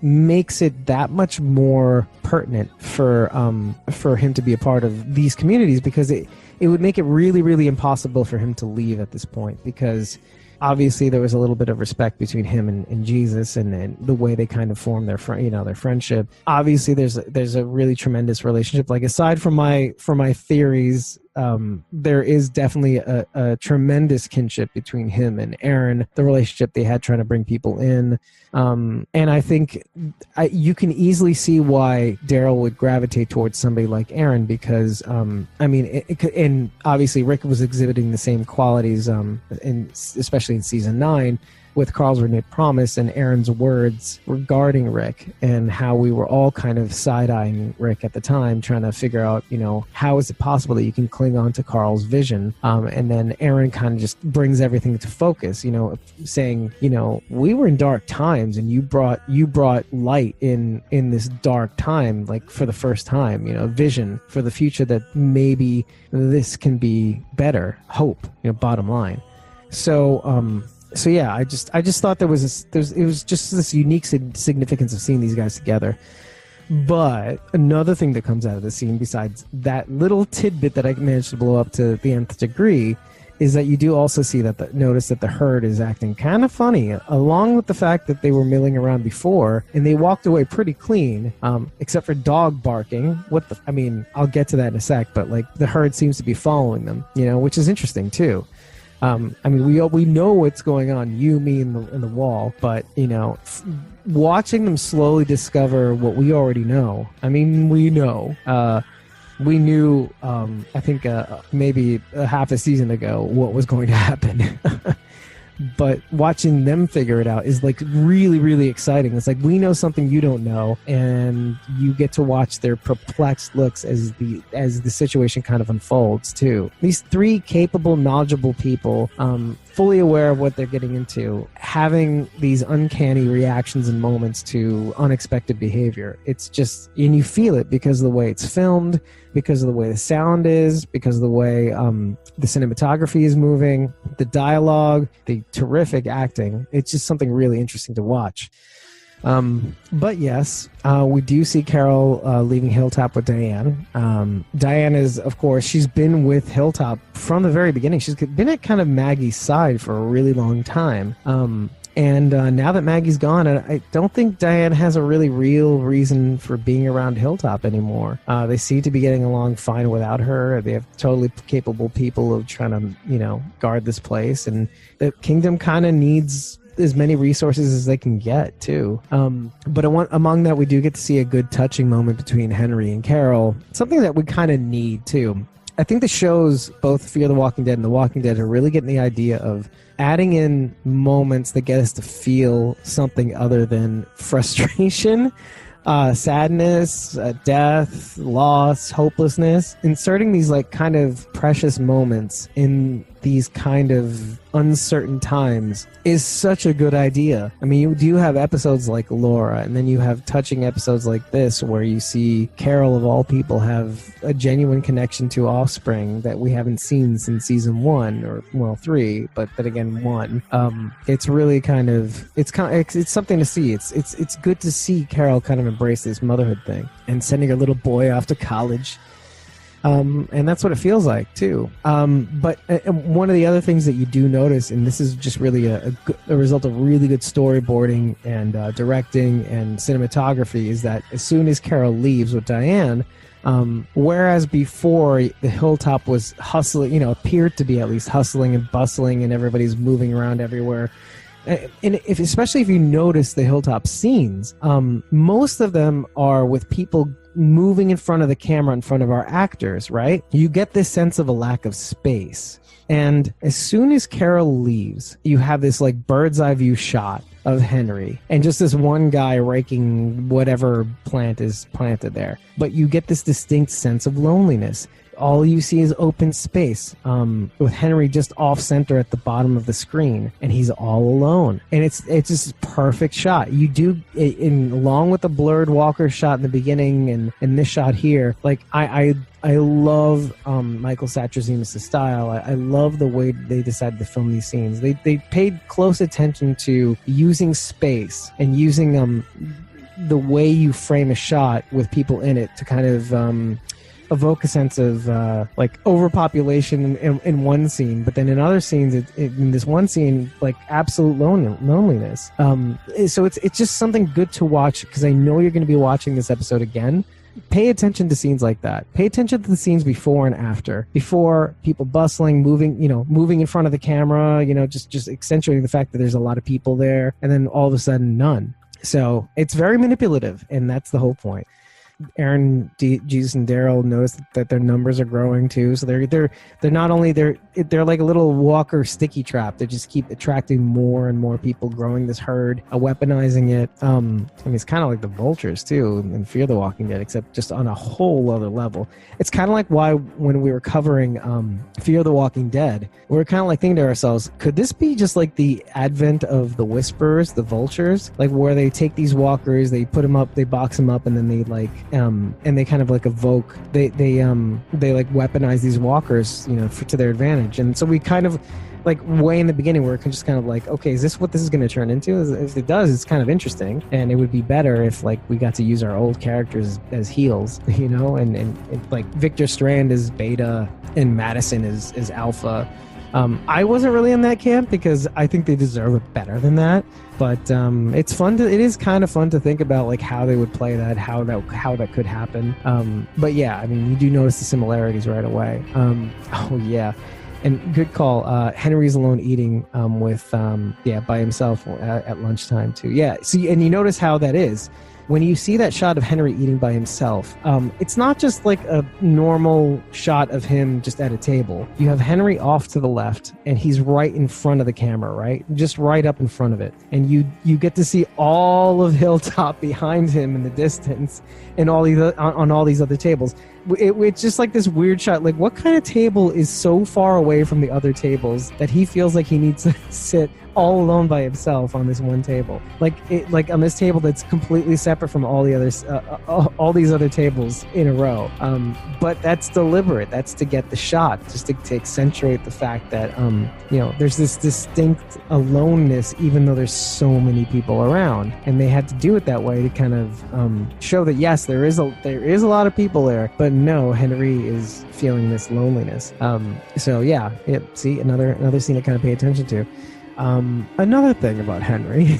makes it that much more pertinent for him to be a part of these communities, because it would make it really, really impossible for him to leave at this point, because obviously there was a little bit of respect between him and Jesus, and the way they kind of formed their friendship. Obviously there's a really tremendous relationship. Like, aside from my theories, there is definitely a tremendous kinship between him and Aaron, the relationship they had trying to bring people in. And I think you can easily see why Daryl would gravitate towards somebody like Aaron, because, and obviously Rick was exhibiting the same qualities, especially in season 9, with Carl's renewed promise and Aaron's words regarding Rick, and how we were all kind of side-eyeing Rick at the time, trying to figure out, how is it possible that you can cling on to Carl's vision? And then Aaron kind of just brings everything to focus, saying, we were in dark times, and you brought light in this dark time, like for the first time, vision for the future, that maybe this can be better, hope, bottom line. So yeah, I just thought it was just this unique significance of seeing these guys together. But another thing that comes out of the scene, besides that little tidbit that I managed to blow up to the nth degree, is that you do also see notice that the herd is acting kind of funny, along with the fact that they were milling around before, and they walked away pretty clean, except for dog barking. I'll get to that in a sec, but like the herd seems to be following them, which is interesting too. We know what's going on, you, me, and the wall, but, watching them slowly discover what we already know. We know. We knew, I think, maybe a half a season ago what was going to happen. but watching them figure it out is like really, really exciting. It's like we know something you don't know, and you get to watch their perplexed looks as the situation kind of unfolds too. These three capable, knowledgeable people, fully aware of what they're getting into, having these uncanny reactions and moments to unexpected behavior. It's just, and you feel it because of the way it's filmed, because of the way the sound is, because of the way the cinematography is moving, the dialogue, the terrific acting. It's just something really interesting to watch. But yes, we do see Carol leaving Hilltop with Diane. Diane is, of course, she's been with Hilltop from the very beginning. She's been at kind of Maggie's side for a really long time. And now that Maggie's gone, I don't think Diane has a really real reason for being around Hilltop anymore. They seem to be getting along fine without her. They have totally capable people of trying to, guard this place. And the kingdom kind of needs as many resources as they can get too. But among that, we do get to see a good touching moment between Henry and Carol, something that we kind of need too. I think the shows, both Fear the Walking Dead and The Walking Dead, are really getting the idea of adding in moments that get us to feel something other than frustration, sadness, death, loss, hopelessness. Inserting these like kind of precious moments in these kind of uncertain times is such a good idea. I mean, you do have episodes like Laura, and then you have touching episodes like this where you see Carol, of all people, have a genuine connection to offspring that we haven't seen since season 1, or well, 3, but again 1. It's really kind of it's something to see. It's good to see Carol kind of embrace this motherhood thing and sending her little boy off to college. And that's what it feels like too. But one of the other things that you do notice, and this is just really a result of really good storyboarding and directing and cinematography, is that as soon as Carol leaves with Diane, whereas before the Hilltop was hustling, appeared to be at least hustling and bustling, and everybody's moving around everywhere. And especially if you notice the Hilltop scenes, most of them are with people moving in front of the camera in front of our actors, right? You get this sense of a lack of space. And as soon as Carol leaves, you have this like bird's eye view shot of Henry and just this one guy raking whatever plant is planted there. But you get this distinct sense of loneliness. All you see is open space, with Henry just off center at the bottom of the screen, and he's all alone. And it's just a perfect shot. You do, along with the blurred Walker shot in the beginning and this shot here, like I love Michael Satrazemis' style. I love the way they decided to film these scenes. They paid close attention to using space and using the way you frame a shot with people in it to kind of evoke a sense of like overpopulation in one scene, but then in other scenes, in this one scene, like absolute loneliness. So it's just something good to watch, because I know you're going to be watching this episode again. Pay attention to scenes like that. Pay attention to the scenes before and after. Before, people bustling, moving in front of the camera, just accentuating the fact that there's a lot of people there, and then all of a sudden, none. So it's very manipulative, and that's the whole point. Aaron, Jesus, and Daryl notice that their numbers are growing too. So they're not only they're like a little Walker sticky trap. They just keep attracting more and more people, growing this herd, weaponizing it. I mean, it's kind of like the Vultures too, and Fear the Walking Dead, except just on a whole other level. It's kind of like why when we were covering Fear the Walking Dead, we were kind of like thinking to ourselves, could this be just like the advent of the Whisperers, the Vultures, like where they take these walkers, they put them up, they box them up, and then they like and they kind of like evoke, they like weaponize these walkers, to their advantage. And so we kind of like way in the beginning, we're just kind of like, okay, is this what this is going to turn into? If it does, it's kind of interesting, and it would be better if like we got to use our old characters as heels, and like Victor Strand is Beta and Madison is Alpha. I wasn't really in that camp because I think they deserve it better than that. But it's fun it is kind of fun to think about like how they would play that, how that could happen. But yeah, I mean, you do notice the similarities right away. Oh yeah. And good call. Henry's alone eating by himself at lunchtime too. Yeah. See, and you notice how that is. when you see that shot of Henry eating by himself, it's not just like a normal shot of him just at a table. You have Henry off to the left, and he's right in front of the camera, right? Just right up in front of it. And you get to see all of Hilltop behind him in the distance and on all these other tables. It's just like this weird shot. Like, what kind of table is so far away from the other tables that he feels like he needs to sit all alone by himself on this one table? Like on this table that's completely separate from all the others, all these other tables in a row. But that's deliberate. That's to get the shot, just to accentuate the fact that there's this distinct aloneness, even though there's so many people around, and they had to do it that way to kind of show that yes, there is a lot of people there, but no, Henry is feeling this loneliness. See, another scene to kind of pay attention to. Another thing about Henry,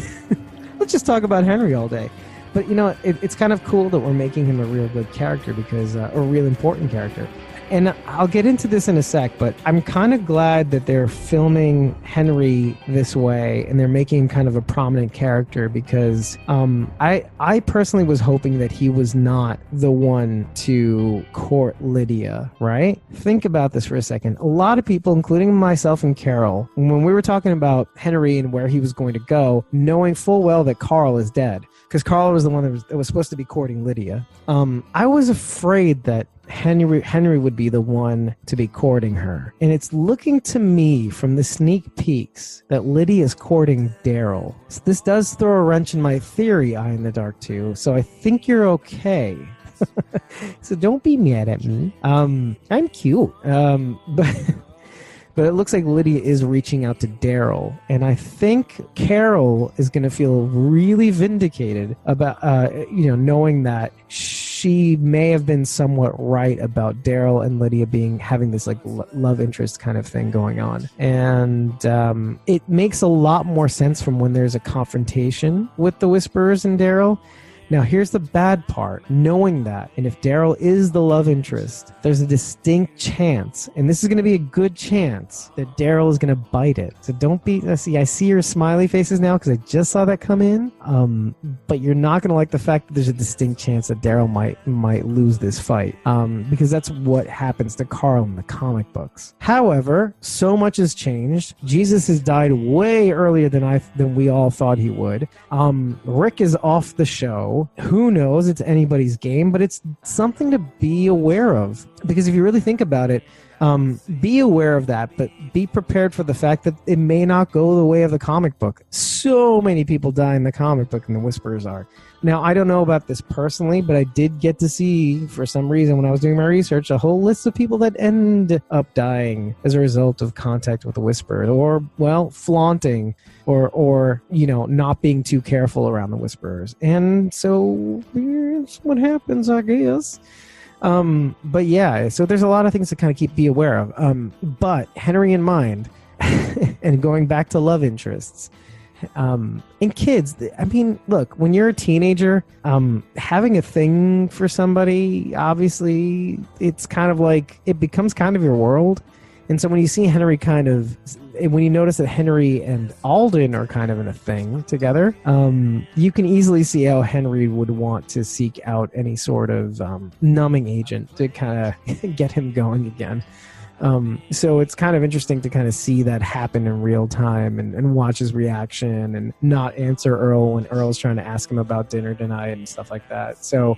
let's just talk about Henry all day. But it's kind of cool that we're making him a real good character because a real important character. And I'll get into this in a sec, but I'm kind of glad that they're filming Henry this way and they're making him kind of a prominent character because I personally was hoping that he was not the one to court Lydia, right? Think about this for a second. A lot of people, including myself and Carol, when we were talking about Henry and where he was going to go, knowing full well that Carl is dead, because Carl was the one that was supposed to be courting Lydia, I was afraid that Henry would be the one to be courting her. And it's looking to me from the sneak peeks that Lydia is courting Daryl. So this does throw a wrench in my theory, Eye in the Dark 2. So I think you're okay. So don't be mad at me. I'm cute. But it looks like Lydia is reaching out to Daryl. And I think Carol is going to feel really vindicated about, knowing that she may have been somewhat right about Daryl and Lydia having this like love interest kind of thing going on. And it makes a lot more sense from when there's a confrontation with the Whisperers and Daryl. Now, here's the bad part. Knowing that, and if Daryl is the love interest, there's a distinct chance, and this is going to be a good chance, that Daryl is going to bite it. So don't be... I see your smiley faces now because I just saw that come in. But you're not going to like the fact that there's a distinct chance that Daryl might lose this fight. Because that's what happens to Carl in the comic books. However, so much has changed. Jesus has died way earlier than we all thought he would. Rick is off the show. Who knows? It's anybody's game, but it's something to be aware of. Because if you really think about it, be aware of that, but be prepared for the fact that it may not go the way of the comic book. So many people die in the comic book and the Whisperers are. Now, I don't know about this personally, but I did get to see, for some reason, when I was doing my research, a whole list of people that end up dying as a result of contact with the Whisperer, or, well, flaunting, or not being too careful around the Whisperers. And so, here's what happens, I guess. But yeah, so there's a lot of things to kind of be aware of. But Henry in mind, and going back to love interests, and kids, I mean, look, when you're a teenager, having a thing for somebody, obviously, it's kind of like, it becomes kind of your world. And so when you see Henry when you notice that Henry and Alden are kind of in a thing together, you can easily see how Henry would want to seek out any sort of numbing agent to kind of get him going again. So it's kind of interesting to kind of see that happen in real time and watch his reaction and not answer Earl when Earl's trying to ask him about dinner tonight and stuff like that. So,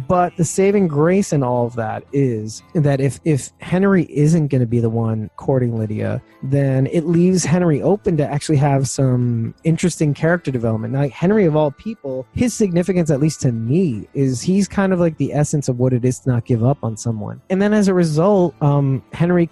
but the saving grace in all of that is that if Henry isn't going to be the one courting Lydia, then it leaves Henry open to actually have some interesting character development. Now, Henry, of all people, his significance, at least to me, is he's kind of like the essence of what it is to not give up on someone. And then as a result, Henry we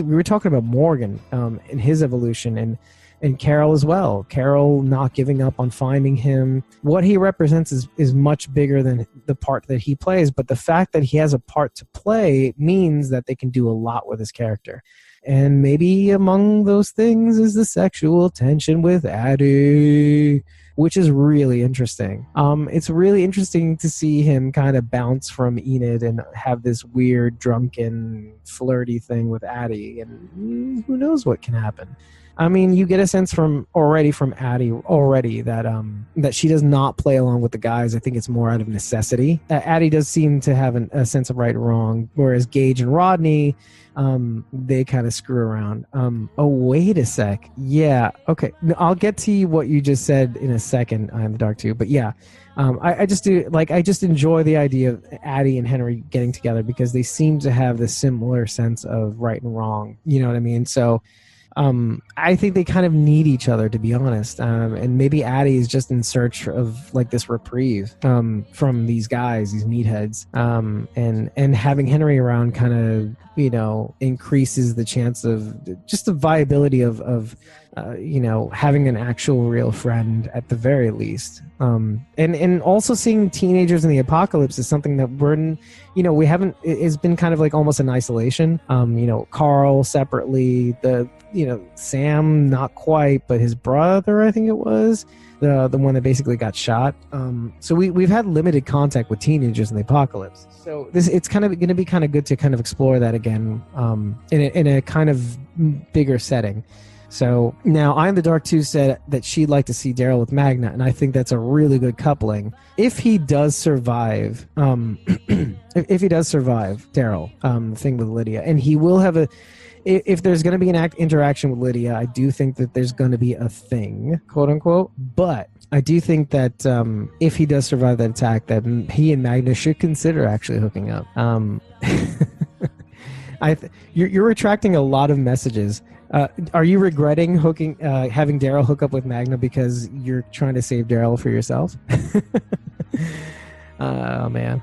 were talking about Morgan in his evolution and Carol as well. Carol not giving up on finding him. What he represents is much bigger than the part that he plays, but the fact that he has a part to play means that they can do a lot with his character. And maybe among those things is the sexual tension with Addie, which is really interesting. It's really interesting to see him kind of bounce from Enid and have this weird, drunken, flirty thing with Addie, and who knows what can happen. I mean, you get a sense from Addie that she does not play along with the guys. I think it's more out of necessity. Addie does seem to have a sense of right and wrong, whereas Gage and Rodney, they kind of screw around. Oh, wait a sec. Yeah, okay. I'll get to what you just said in a second, I Am the Dark too. But yeah, I just enjoy the idea of Addie and Henry getting together because they seem to have this similar sense of right and wrong. You know what I mean? So I think they kind of need each other, to be honest. And maybe Addie is just in search of like this reprieve from these guys, these meatheads. And having Henry around kind of, you know, increases the chance of just the viability of having an actual real friend at the very least. And also seeing teenagers in the apocalypse is something that we haven't, it's been kind of like almost in isolation. Carl separately, Sam, not quite, but his brother, I think it was, the one that basically got shot. So we've had limited contact with teenagers in the apocalypse. So it's kind of going to be kind of good to kind of explore that again in a kind of bigger setting. So now I Am the Dark 2 said that she'd like to see Daryl with Magna, and I think that's a really good coupling. If he does survive, if he does survive Daryl, the thing with Lydia, and he will have if there's going to be an interaction with Lydia, I do think that there's going to be a thing, quote unquote. But I do think that if he does survive that attack, that he and Magna should consider actually hooking up. You're retracting a lot of messages. Are you regretting having Daryl hook up with Magna because you're trying to save Daryl for yourself? Oh man.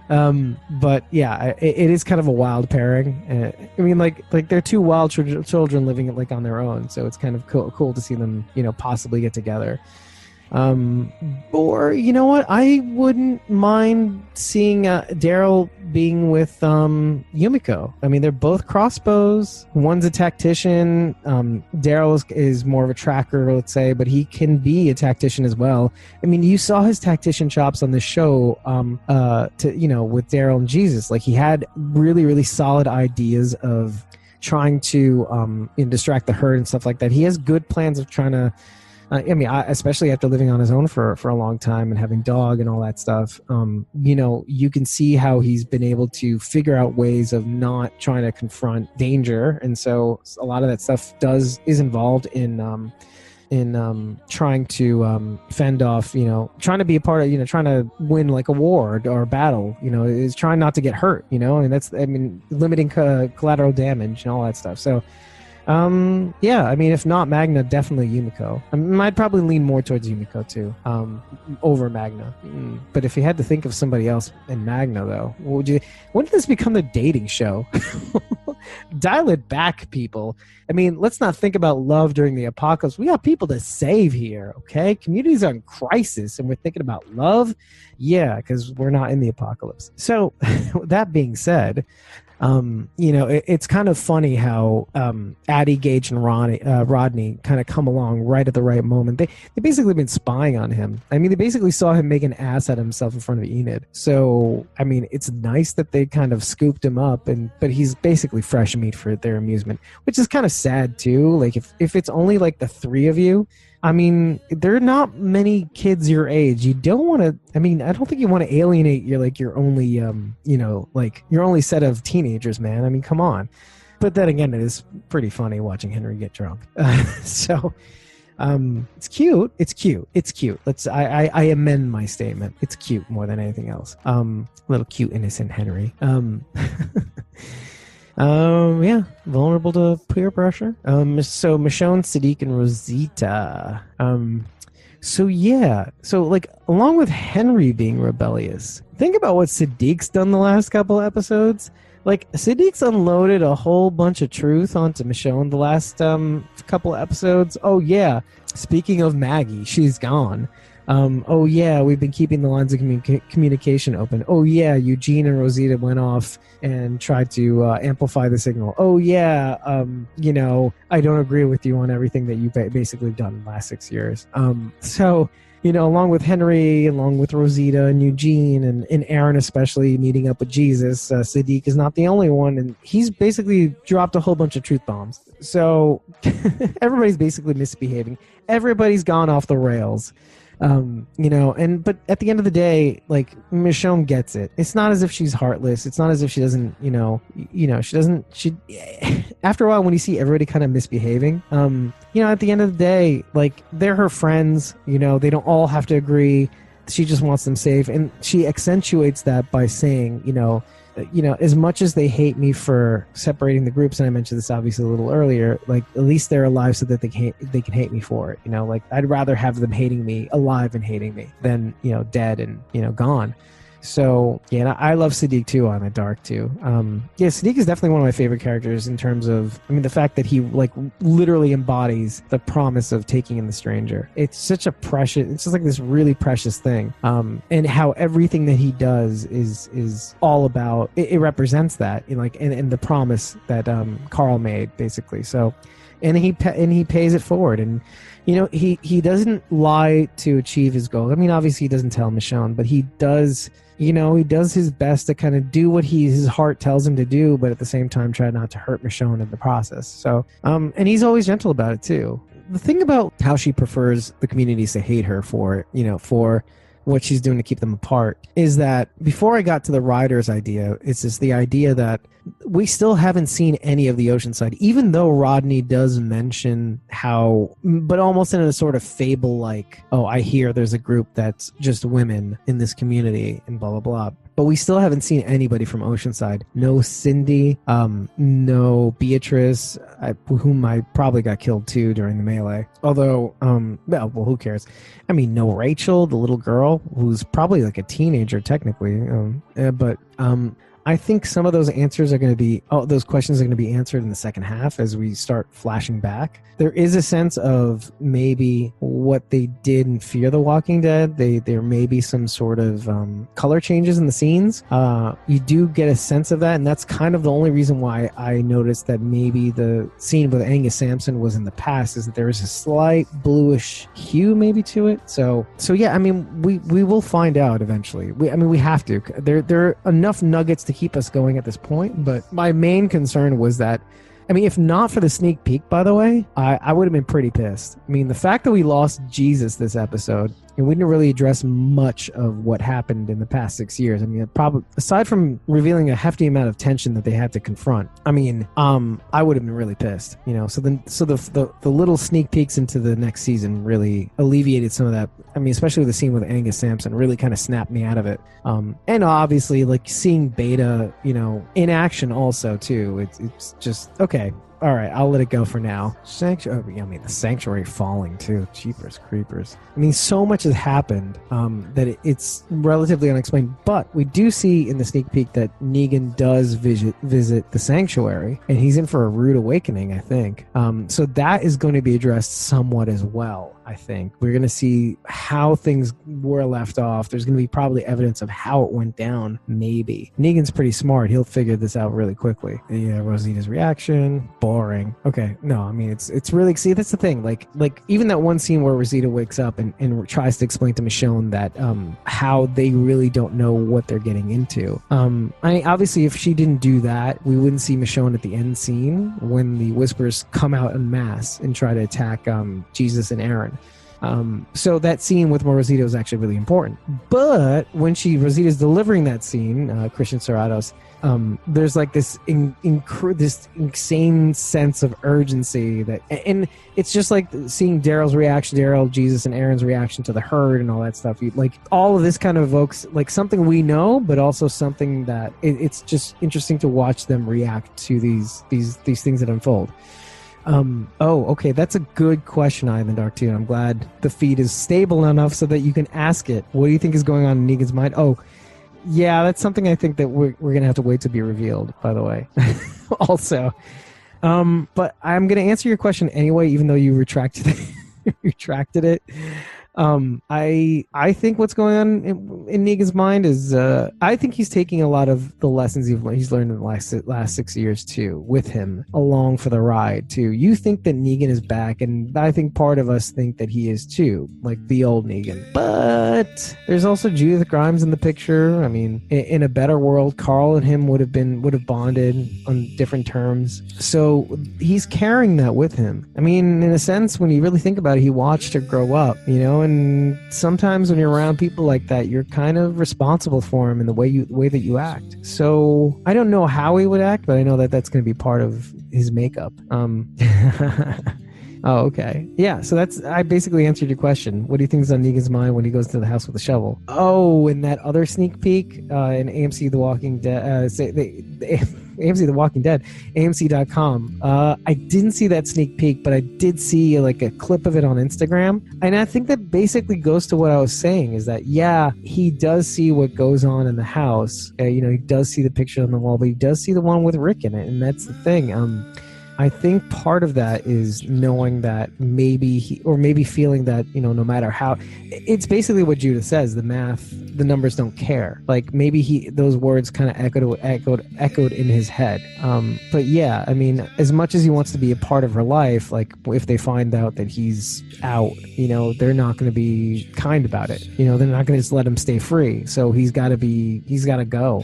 But yeah, it is kind of a wild pairing. I mean, like they're two wild children living like on their own, so it's kind of cool to see them, possibly get together. Or you know what? I wouldn't mind seeing Daryl being with Yumiko. I mean, they're both crossbows. One's a tactician. Daryl is more of a tracker, let's say, but he can be a tactician as well. I mean, you saw his tactician chops on the show. With Daryl and Jesus, like he had really, really solid ideas of trying to distract the herd and stuff like that. He has good plans of trying to. Especially after living on his own for a long time and having dog and all that stuff, you can see how he's been able to figure out ways of not trying to confront danger. And so a lot of that stuff is involved in trying to fend off, trying to be a part of, trying to win like a war or a battle, is trying not to get hurt, limiting collateral damage and all that stuff. So, if not Magna, definitely Yumiko. I'd probably lean more towards Yumiko too, over Magna. But if you had to think of somebody else in Magna, though, when did this become the dating show? Dial it back, people. I mean, let's not think about love during the apocalypse. We got people to save here, okay? Communities are in crisis, and we're thinking about love? Yeah, because we're not in the apocalypse. So, that being said, it's kind of funny how Addie, Gage, and Rodney kind of come along right at the right moment. They basically been spying on him. I mean, they basically saw him make an ass out of himself in front of Enid. So, I mean, it's nice that they kind of scooped him up, but he's basically fresh meat for their amusement, which is kind of sad too. Like if it's only like the three of you, I mean, there are not many kids your age. You don't want to. I mean, I don't think you want to alienate your only, your only set of teenagers, man. I mean, come on. But then again, it is pretty funny watching Henry get drunk. So, it's cute. It's cute. It's cute. I amend my statement. It's cute more than anything else. Little cute, innocent Henry. Vulnerable to peer pressure. So Michonne, Sadiq, and Rosita. So like along with Henry being rebellious, think about what Sadiq's done the last couple of episodes. Like Sadiq's unloaded a whole bunch of truth onto Michonne the last couple of episodes. Oh yeah, speaking of Maggie, she's gone. Oh yeah, we've been keeping the lines of communication open. Oh yeah, Eugene and Rosita went off and tried to amplify the signal. Oh yeah, I don't agree with you on everything that you've basically done in the last 6 years. So, along with Henry, along with Rosita and Eugene and Aaron especially meeting up with Jesus, Siddiq is not the only one, and he's basically dropped a whole bunch of truth bombs. So everybody's basically misbehaving. Everybody's gone off the rails. But at the end of the day, like, Michonne gets it. It's not as if she's heartless. It's not as if she doesn't, she after a while, when you see everybody kind of misbehaving, at the end of the day, like, they're her friends, they don't all have to agree. She just wants them safe. And she accentuates that by saying, as much as they hate me for separating the groups, and I mentioned this obviously a little earlier, like, at least they're alive so that they can hate me for it. Like, I'd rather have them hating me alive and hating me than, dead and, gone. So, yeah, and I love Siddiq too on the dark too. Siddiq is definitely one of my favorite characters in terms of, the fact that he, like, literally embodies the promise of taking in the stranger. It's such a precious, it's just like this really precious thing. And how everything that he does is all about, it represents that, and the promise that Carl made, basically. So, and he pays it forward, and he doesn't lie to achieve his goals. Obviously he doesn't tell Michonne, but he does. He does his best to kind of do what his heart tells him to do, but at the same time try not to hurt Michonne in the process. So, and he's always gentle about it too. The thing about how she prefers the communities to hate her for what she's doing to keep them apart is that before I got to the Riders idea, it's just the idea that we still haven't seen any of the Oceanside, even though Rodney does mention how, but almost in a sort of fable like, oh, I hear there's a group that's just women in this community and blah, blah, blah. But we still haven't seen anybody from Oceanside. No Cindy, no Beatrice, whom I probably got killed too during the melee. Although, well, who cares? No Rachel, the little girl, who's probably like a teenager technically. But I think some of those answers are going to be, those questions are going to be answered in the second half as we start flashing back. There is a sense of maybe what they did in Fear the Walking Dead. There may be some sort of color changes in the scenes. You do get a sense of that, and that's kind of the only reason why I noticed that maybe the scene with Angus Sampson was in the past, is that there is a slight bluish hue maybe to it. So yeah, we will find out eventually. We have to. There are enough nuggets to keep us going at this point, but my main concern was that, if not for the sneak peek, by the way, I would have been pretty pissed. The fact that we lost Jesus this episode, and we didn't really address much of what happened in the past 6 years. Probably aside from revealing a hefty amount of tension that they had to confront, I would have been really pissed. So the little sneak peeks into the next season really alleviated some of that. Especially the scene with Angus Sampson really kind of snapped me out of it. And obviously, like, seeing Beta, in action also too. It's just okay. All right, I'll let it go for now. The sanctuary falling too. Jeepers creepers. So much has happened that it's relatively unexplained. But we do see in the sneak peek that Negan does visit the sanctuary, and he's in for a rude awakening, I think. So that is going to be addressed somewhat as well. I think we're going to see how things were left off. There's going to be probably evidence of how it went down. Maybe Negan's pretty smart. He'll figure this out really quickly. Yeah, Rosita's reaction. Boring. Okay, no, it's really, see, that's the thing. Like even that one scene where Rosita wakes up and tries to explain to Michonne that how they really don't know what they're getting into. Obviously, if she didn't do that, we wouldn't see Michonne at the end scene when the Whispers come out en masse and try to attack Jesus and Aaron. So that scene with Rosita is actually really important. But when Rosita's delivering that scene, Christian Serratos, there's like this insane sense of urgency and it's just like seeing Daryl's reaction, Daryl, Jesus, and Aaron's reaction to the herd and all that stuff. Like, all of this kind of evokes like something we know, but also something that it's just interesting to watch them react to these things that unfold. Okay, that's a good question, Ivan Dark too. I'm glad the feed is stable enough so that you can ask it. What do you think is going on in Negan's mind? Oh, yeah, that's something I think that we're gonna have to wait to be revealed, by the way. Also, but I'm gonna answer your question anyway, even though you retracted it. I think what's going on in Negan's mind is I think he's taking a lot of the lessons he's learned in the last 6 years too with him along for the ride too. You think that Negan is back, and I think part of us think that he is too, like the old Negan. But there's also Judith Grimes in the picture. I mean, in a better world, Carl and him would have bonded on different terms. So he's carrying that with him. I mean, in a sense, when you really think about it, he watched her grow up, you know, and sometimes when you're around people like that, you're kind of responsible for him in the way that you act. So I don't know how he would act, but I know that that's going to be part of his makeup. Oh, okay. Yeah, so I basically answered your question. What do you think is on Negan's mind when he goes to the house with the shovel? Oh, and that other sneak peek in AMC The Walking Dead, AMC The Walking Dead, AMC.com. I didn't see that sneak peek, but I did see like a clip of it on Instagram. And I think that basically goes to what I was saying, is that, yeah, he does see what goes on in the house. You know, he does see the picture on the wall, but he does see the one with Rick in it. And that's the thing. I think part of that is knowing that maybe feeling that, you know, no matter how, it's basically what Judith says, the numbers don't care. Like maybe those words kind of echoed in his head. But yeah, I mean, as much as he wants to be a part of her life, like if they find out that he's out, you know, they're not going to be kind about it. You know, they're not going to just let him stay free. So he's got to go.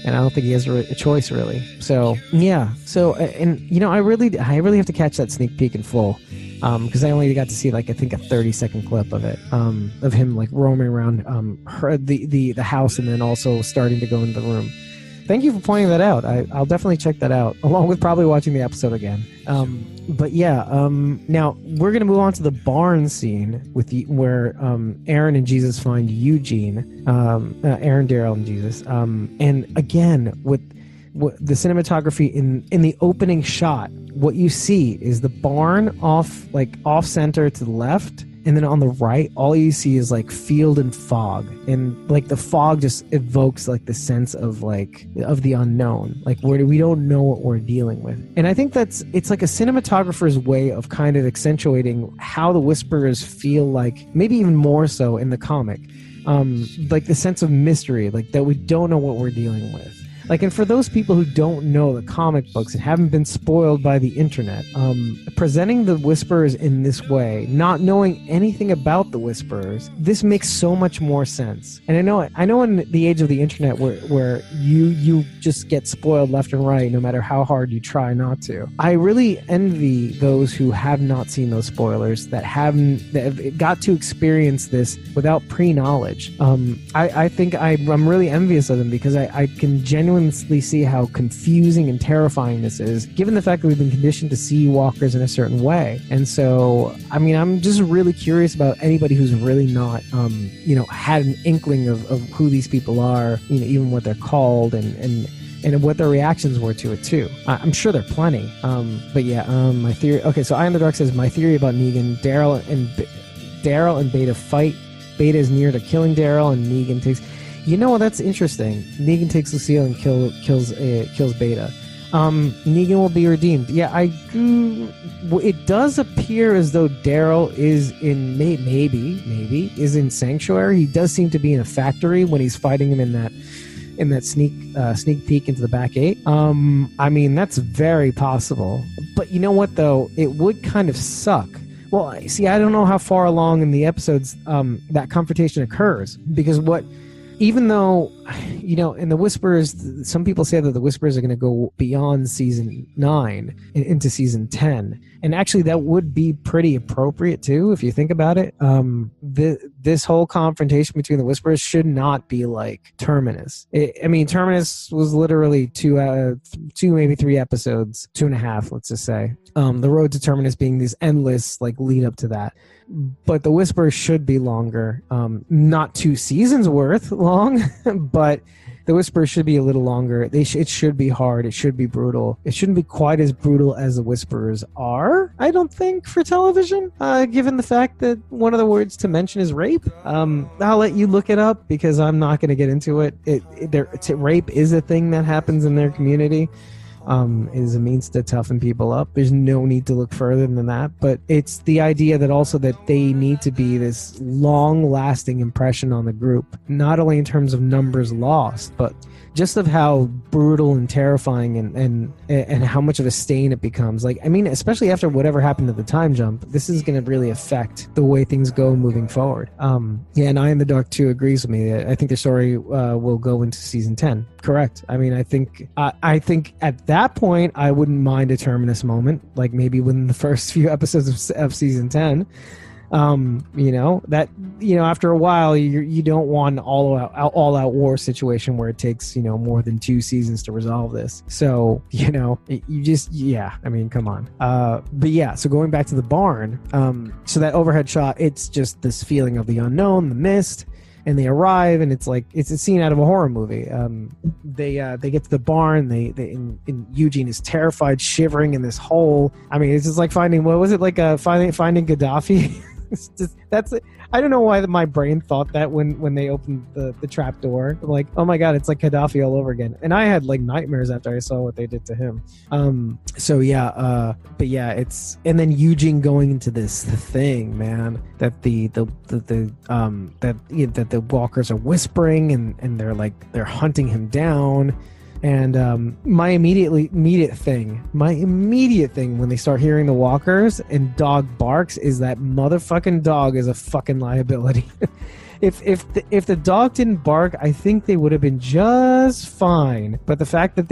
And I don't think he has a choice, really. So, yeah. So, and, you know, I really have to catch that sneak peek in full. Because I only got to see, like, I think a 30-second clip of it. Of him, like, roaming around the house and then also starting to go into the room. Thank you for pointing that out. I'll definitely check that out, along with probably watching the episode again. But yeah, now we're gonna move on to the barn scene where Aaron and Jesus find Eugene, Aaron, Daryl, and Jesus. And again, with the cinematography in the opening shot, what you see is the barn off center to the left. And then on the right, all you see is like field and fog, and like the fog just evokes like the sense of the unknown, like where we don't know what we're dealing with. And I think it's like a cinematographer's way of kind of accentuating how the Whisperers feel, like maybe even more so in the comic, like the sense of mystery, like that we don't know what we're dealing with. Like, and for those people who don't know the comic books and haven't been spoiled by the internet, presenting the Whisperers in this way, not knowing anything about the Whisperers, this makes so much more sense. And I know in the age of the internet where you just get spoiled left and right, no matter how hard you try not to. I really envy those who have not seen those spoilers, that have got to experience this without pre-knowledge. I think I'm really envious of them, because I can genuinely see how confusing and terrifying this is, given the fact that we've been conditioned to see walkers in a certain way. And so, I mean, I'm just really curious about anybody who's really not, had an inkling of who these people are, you know, even what they're called and what their reactions were to it too. I'm sure there are plenty. But yeah, my theory. Okay, so I Am the Dark says, my theory about Negan: Daryl and Beta fight. Beta is near to killing Daryl, and Negan takes. You know, that's interesting. Negan takes Lucille and kills Beta. Negan will be redeemed. Yeah, it does appear as though Daryl is in maybe is in Sanctuary. He does seem to be in a factory when he's fighting him in that sneak peek into the back gate. I mean, that's very possible. But you know what, though? It would kind of suck. Well, see, I don't know how far along in the episodes that confrontation occurs, because even though, you know, in the Whisperers, some people say that the Whisperers are going to go beyond season 9 into season 10. And actually, that would be pretty appropriate, too, if you think about it. This whole confrontation between the Whisperers should not be like Terminus. Terminus was literally two, maybe 3 episodes, 2.5, let's just say. The road to Terminus being this endless, like, lead up to that. But the Whisperers should be longer. Not 2 seasons worth long, but the Whisperers should be a little longer. It should be hard. It should be brutal. It shouldn't be quite as brutal as the Whisperers are, I don't think, for television, given the fact that one of the words to mention is rape. I'll let you look it up, because I'm not going to get into it. Rape is a thing that happens in their community. is a means to toughen people up. There's no need to look further than that. But it's the idea that also that they need to be this long-lasting impression on the group, not only in terms of numbers lost, but just of how brutal and terrifying and how much of a stain it becomes. Like, I mean, especially after whatever happened at the time jump, this is going to really affect the way things go moving forward. Yeah, and I in the Dark too agrees with me. I think the story will go into season 10. Correct. I mean, I think at that point I wouldn't mind a terminus moment, like maybe within the first few episodes of season 10. After a while, you don't want an all out war situation where it takes, more than 2 seasons to resolve this. So, I mean, come on. But yeah, so going back to the barn, so that overhead shot, it's just this feeling of the unknown, the mist, and they arrive, and it's like, it's a scene out of a horror movie. They get to the barn, and Eugene is terrified, shivering in this hole. I mean, it's just like finding Gaddafi. I don't know why my brain thought that when they opened the trap door. I'm like, oh my god, it's like Gaddafi all over again. And I had like nightmares after I saw what they did to him. But yeah, it's, and then Eugene going into this thing, man, that the walkers are whispering and they're hunting him down. And my immediate thing when they start hearing the walkers and dog barks is that motherfucking dog is a fucking liability. If the dog didn't bark, I think they would have been just fine. But the fact that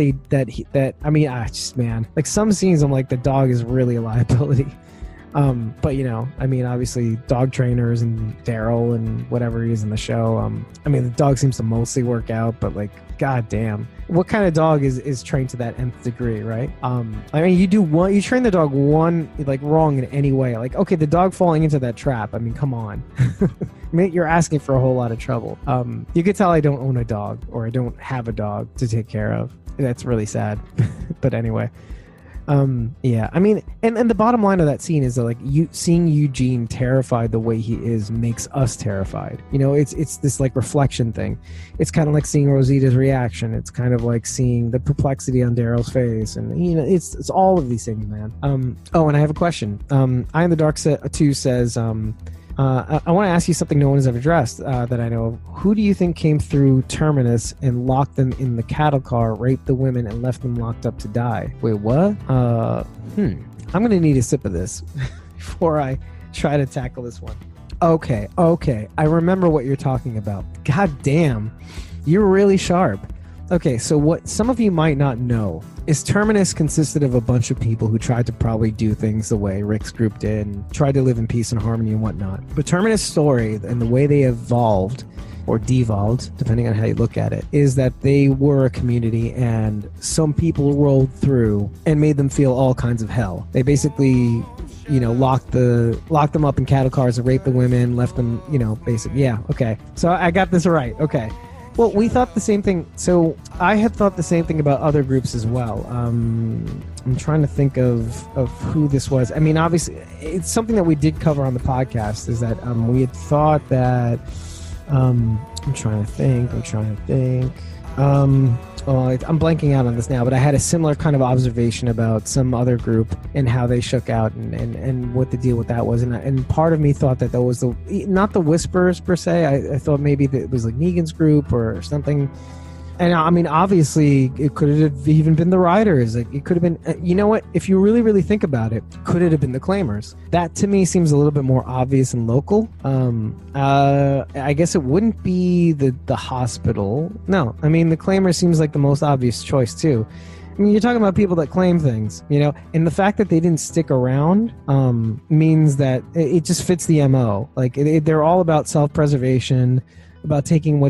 like some scenes I'm like, the dog is really a liability. But obviously dog trainers and Daryl and whatever he is in the show. The dog seems to mostly work out, but like, god damn, what kind of dog is trained to that nth degree, right? You train the dog wrong in any way. Like, okay, the dog falling into that trap. I mean, come on. You're asking for a whole lot of trouble. You could tell I don't own a dog, or I don't have a dog to take care of. That's really sad. But anyway. Yeah, I mean, and the bottom line of that scene is that, like, seeing Eugene terrified the way he is makes us terrified. It's this like reflection thing. It's kind of like seeing Rosita's reaction. It's kind of like seeing the perplexity on Daryl's face, and it's all of these things, man. And I have a question. I in the Dark 2 says, I want to ask you something no one has ever addressed that I know of. Who do you think came through Terminus and locked them in the cattle car, raped the women, and left them locked up to die? Wait, what? I'm going to need a sip of this before I try to tackle this one. Okay. I remember what you're talking about. God damn. You're really sharp. Okay, so what some of you might not know is Terminus consisted of a bunch of people who tried to probably do things the way Rick's group did and tried to live in peace and harmony and whatnot. But Terminus' story and the way they evolved, or devolved, depending on how you look at it, is that they were a community and some people rolled through and made them feel all kinds of hell. They basically, locked them up in cattle cars and raped the women, left them, yeah, okay. So I got this right, okay. Well, we thought the same thing. So I had thought the same thing about other groups as well. I'm trying to think of who this was. I mean, obviously, it's something that we did cover on the podcast, is that we had thought that... I'm trying to think. I'm blanking out on this now, but I had a similar kind of observation about some other group and how they shook out and what the deal with that was. And part of me thought that was not the Whisperers per se. I thought maybe that it was like Negan's group or something. And I mean, obviously, it could have even been the Riders. Like, it could have been, you know what? If you really, really think about it, could it have been the Claimers? That to me seems a little bit more obvious and local. I guess it wouldn't be the hospital. No, I mean, the Claimer seems like the most obvious choice too. I mean, you're talking about people that claim things, and the fact that they didn't stick around means that it just fits the MO. Like, they're all about self-preservation, about taking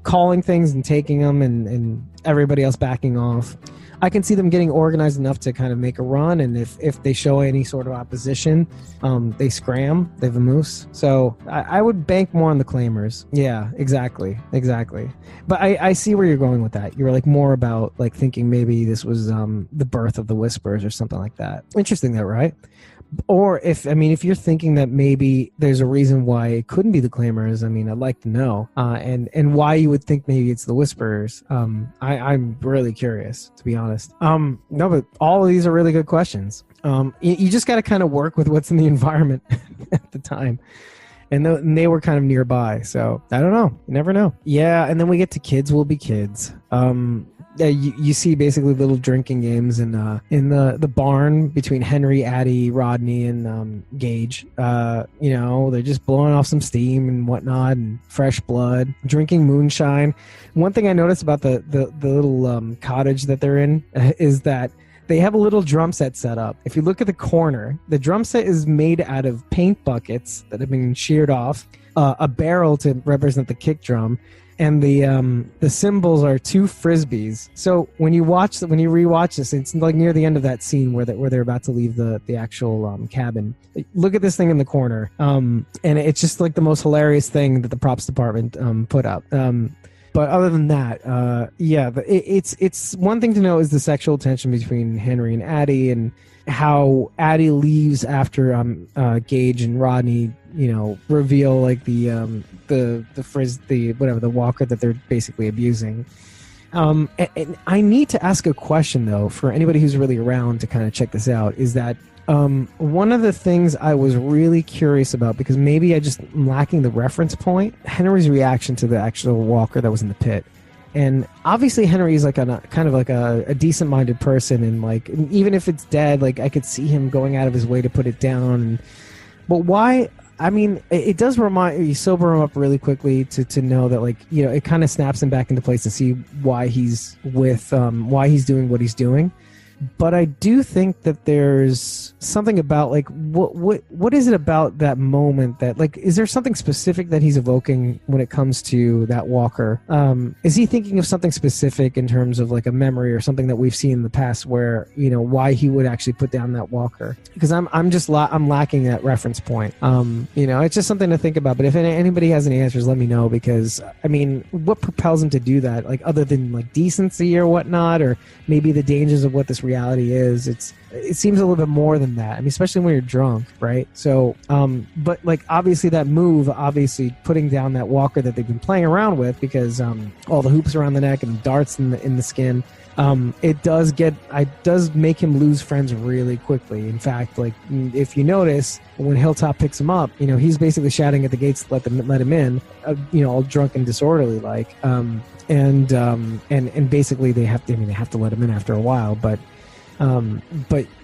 calling things and taking them and everybody else backing off. I can see them getting organized enough to kind of make a run, and if they show any sort of opposition, they scram, they vamoose. So I would bank more on the Claimers. Yeah, exactly. But I see where you're going with that. You're like more about like thinking maybe this was the birth of the Whispers or something like that. Interesting though, right? Or if you're thinking that maybe there's a reason why it couldn't be the Claimers, I mean, I'd like to know, and why you would think maybe it's the Whisperers. I'm really curious, to be honest. No, but all of these are really good questions. You just got to kind of work with what's in the environment at the time. And they were kind of nearby, so I don't know. You never know. Yeah, and then we get to Kids Will Be Kids. You see basically little drinking games in the barn between Henry, Addie, Rodney, and Gage. They're just blowing off some steam and whatnot, and fresh blood, drinking moonshine. One thing I noticed about the little cottage that they're in is that they have a little drum set up. If you look at the corner, the drum set is made out of paint buckets that have been sheared off, a barrel to represent the kick drum, and the cymbals are 2 frisbees. So when you rewatch this, it's like near the end of that scene where they're about to leave the actual cabin. Look at this thing in the corner, and it's just like the most hilarious thing that the props department put up. But other than that, it's one thing to know is the sexual tension between Henry and Addie, and how Addie leaves after Gage and Rodney, reveal like the walker that they're basically abusing. And I need to ask a question though for anybody who's really around to kind of check this out. Is that one of the things I was really curious about, because maybe I just am lacking the reference point, Henry's reaction to the actual walker that was in the pit. And obviously Henry is like kind of like a decent-minded person, and like even if it's dead, like I could see him going out of his way to put it down. But why? I mean, it does you sober him up really quickly to know that, like, it kind of snaps him back into place to see why he's why he's doing what he's doing. But I do think that there's something about, like, what is it about that moment that, like, is there something specific that he's evoking when it comes to that walker? Is he thinking of something specific in terms of, like, a memory or something that we've seen in the past where, why he would actually put down that walker? Because I'm lacking that reference point. It's just something to think about. But if anybody has any answers, let me know, because, I mean, what propels him to do that? Like, other than, like, decency or whatnot, or maybe the dangers of what this reality is, it seems a little bit more than that. I mean, especially when you're drunk, right? So but like obviously that move, putting down that walker that they've been playing around with, because all the hoops around the neck and the darts in the skin, it does make him lose friends really quickly. In fact, like, if you notice, when Hilltop picks him up, he's basically shouting at the gates to let him in, all drunk and disorderly like, and basically they have to let him in after a while. But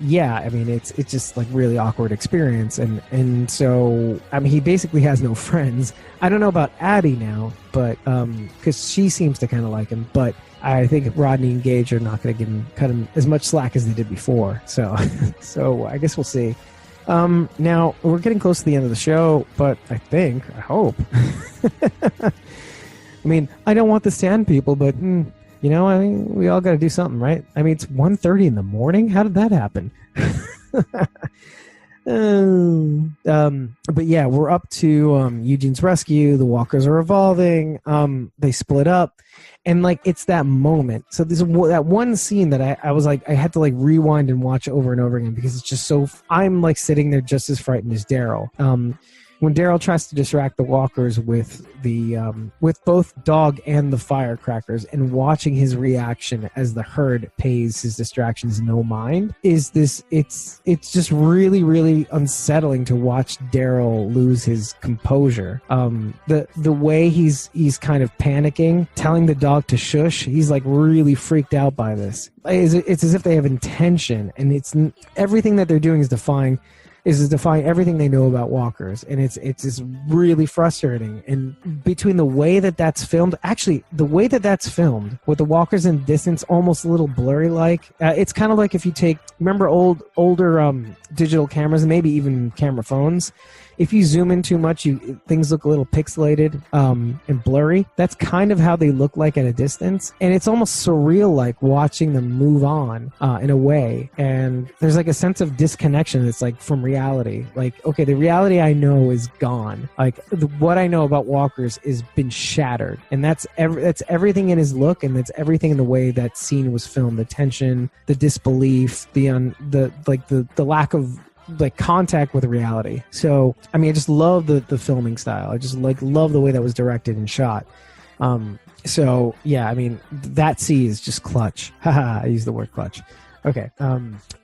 yeah, I mean, it's just like really awkward experience, and so I mean, he basically has no friends. I don't know about Addie now, but because she seems to kind of like him, but I think Rodney and Gage are not going to cut him as much slack as they did before. So I guess we'll see. Now we're getting close to the end of the show, but I hope. I mean, I don't want this to end, people, but. I mean, we all got to do something, right? I mean, it's 1:30 in the morning. How did that happen? But yeah, we're up to Eugene's rescue. The walkers are evolving. They split up, and like it's that moment. So there's that one scene that I was like, I had to like rewind and watch over and over again, because it's just so. I'm like sitting there just as frightened as Daryl. When Daryl tries to distract the walkers with both dog and the firecrackers, and watching his reaction as the herd pays his distractions no mind, it's just really, really unsettling to watch Daryl lose his composure. The way he's kind of panicking, telling the dog to shush, he's like really freaked out by this. It's as if they have intention, and it's everything that they're doing is defying everything they know about walkers, and it's just really frustrating. And between the way that's filmed, with the walkers in the distance, almost a little blurry like, it's kind of like if you remember older digital cameras, and maybe even camera phones, if you zoom in too much, things look a little pixelated and blurry. That's kind of how they look like at a distance, and it's almost surreal, like watching them move on in a way. And there's like a sense of disconnection that's like from reality. Like, okay, the reality I know is gone. Like what I know about walkers is been shattered, and that's everything in his look, and that's everything in the way that scene was filmed. The tension, the disbelief, the lack of like contact with reality. So, I mean, I just love the filming style. I just love the way that was directed and shot. So yeah, I mean, that sea is just clutch. Haha, I use the word clutch. Okay.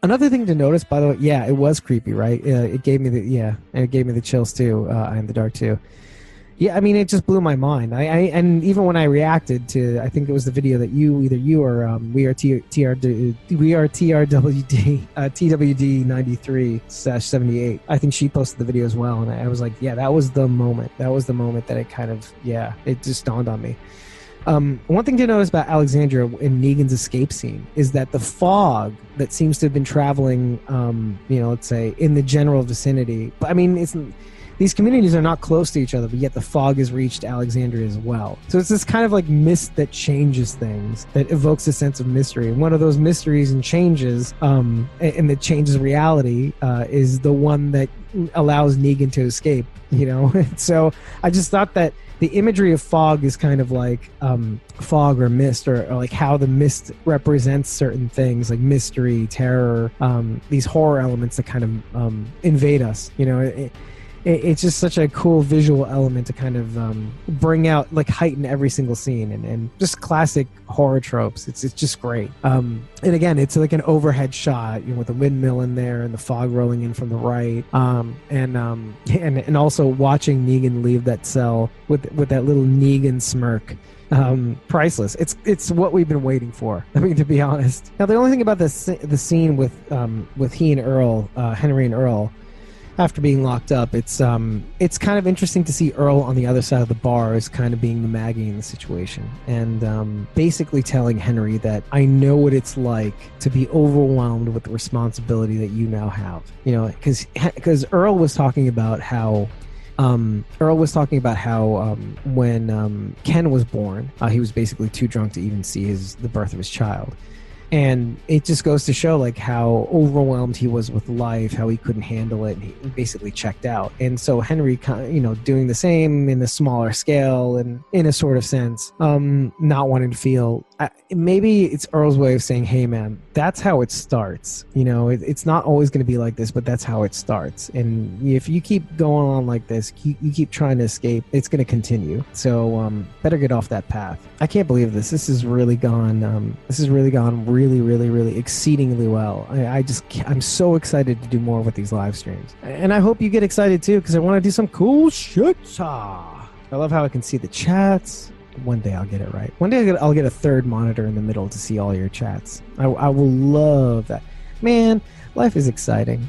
Another thing to notice, by the way, yeah, it was creepy, right? It gave me the chills too. Eye in the Dark too. Yeah, I mean, it just blew my mind. And even when I reacted to, I think it was the video that either you or we are TRWD TWD 93/78. I think she posted the video as well, and I was like, yeah, that was the moment. That was the moment that it kind of, yeah, it just dawned on me. One thing to notice about Alexandria in Negan's escape scene is that the fog that seems to have been traveling, let's say in the general vicinity, but I mean, these communities are not close to each other, but yet the fog has reached Alexandria as well. So it's this kind of like mist that changes things, that evokes a sense of mystery. And one of those mysteries and changes, and that changes reality, is the one that allows Negan to escape, So I just thought that the imagery of fog is kind of like fog or mist, or like how the mist represents certain things like mystery, terror, these horror elements that kind of invade us, It's just such a cool visual element to kind of bring out, like heighten every single scene, and just classic horror tropes. It's just great. And again, it's like an overhead shot, with a windmill in there and the fog rolling in from the right. And also watching Negan leave that cell with that little Negan smirk. Priceless. It's what we've been waiting for. I mean, to be honest. Now, the only thing about the scene with he and Earl, Henry and Earl, after being locked up, it's kind of interesting to see Earl on the other side of the bar as kind of being the Maggie in the situation, and basically telling Henry that I know what it's like to be overwhelmed with the responsibility that you now have. Because Earl was talking about how when Ken was born, he was basically too drunk to even see the birth of his child. And it just goes to show like how overwhelmed he was with life, how he couldn't handle it, and he basically checked out. And so Henry, doing the same in a smaller scale and in a sort of sense, not wanting to feel. Maybe it's Earl's way of saying, "Hey, man, that's how it starts. It's not always going to be like this, but that's how it starts. And if you keep going on like this, you keep trying to escape, it's going to continue. So better get off that path." I can't believe this. This has really gone. Really, really, really exceedingly well. I'm so excited to do more with these live streams, and I hope you get excited too, because I want to do some cool shit. I love how I can see the chats. One day I'll get it right. One day I'll get a third monitor in the middle to see all your chats. I will love that. Man, life is exciting.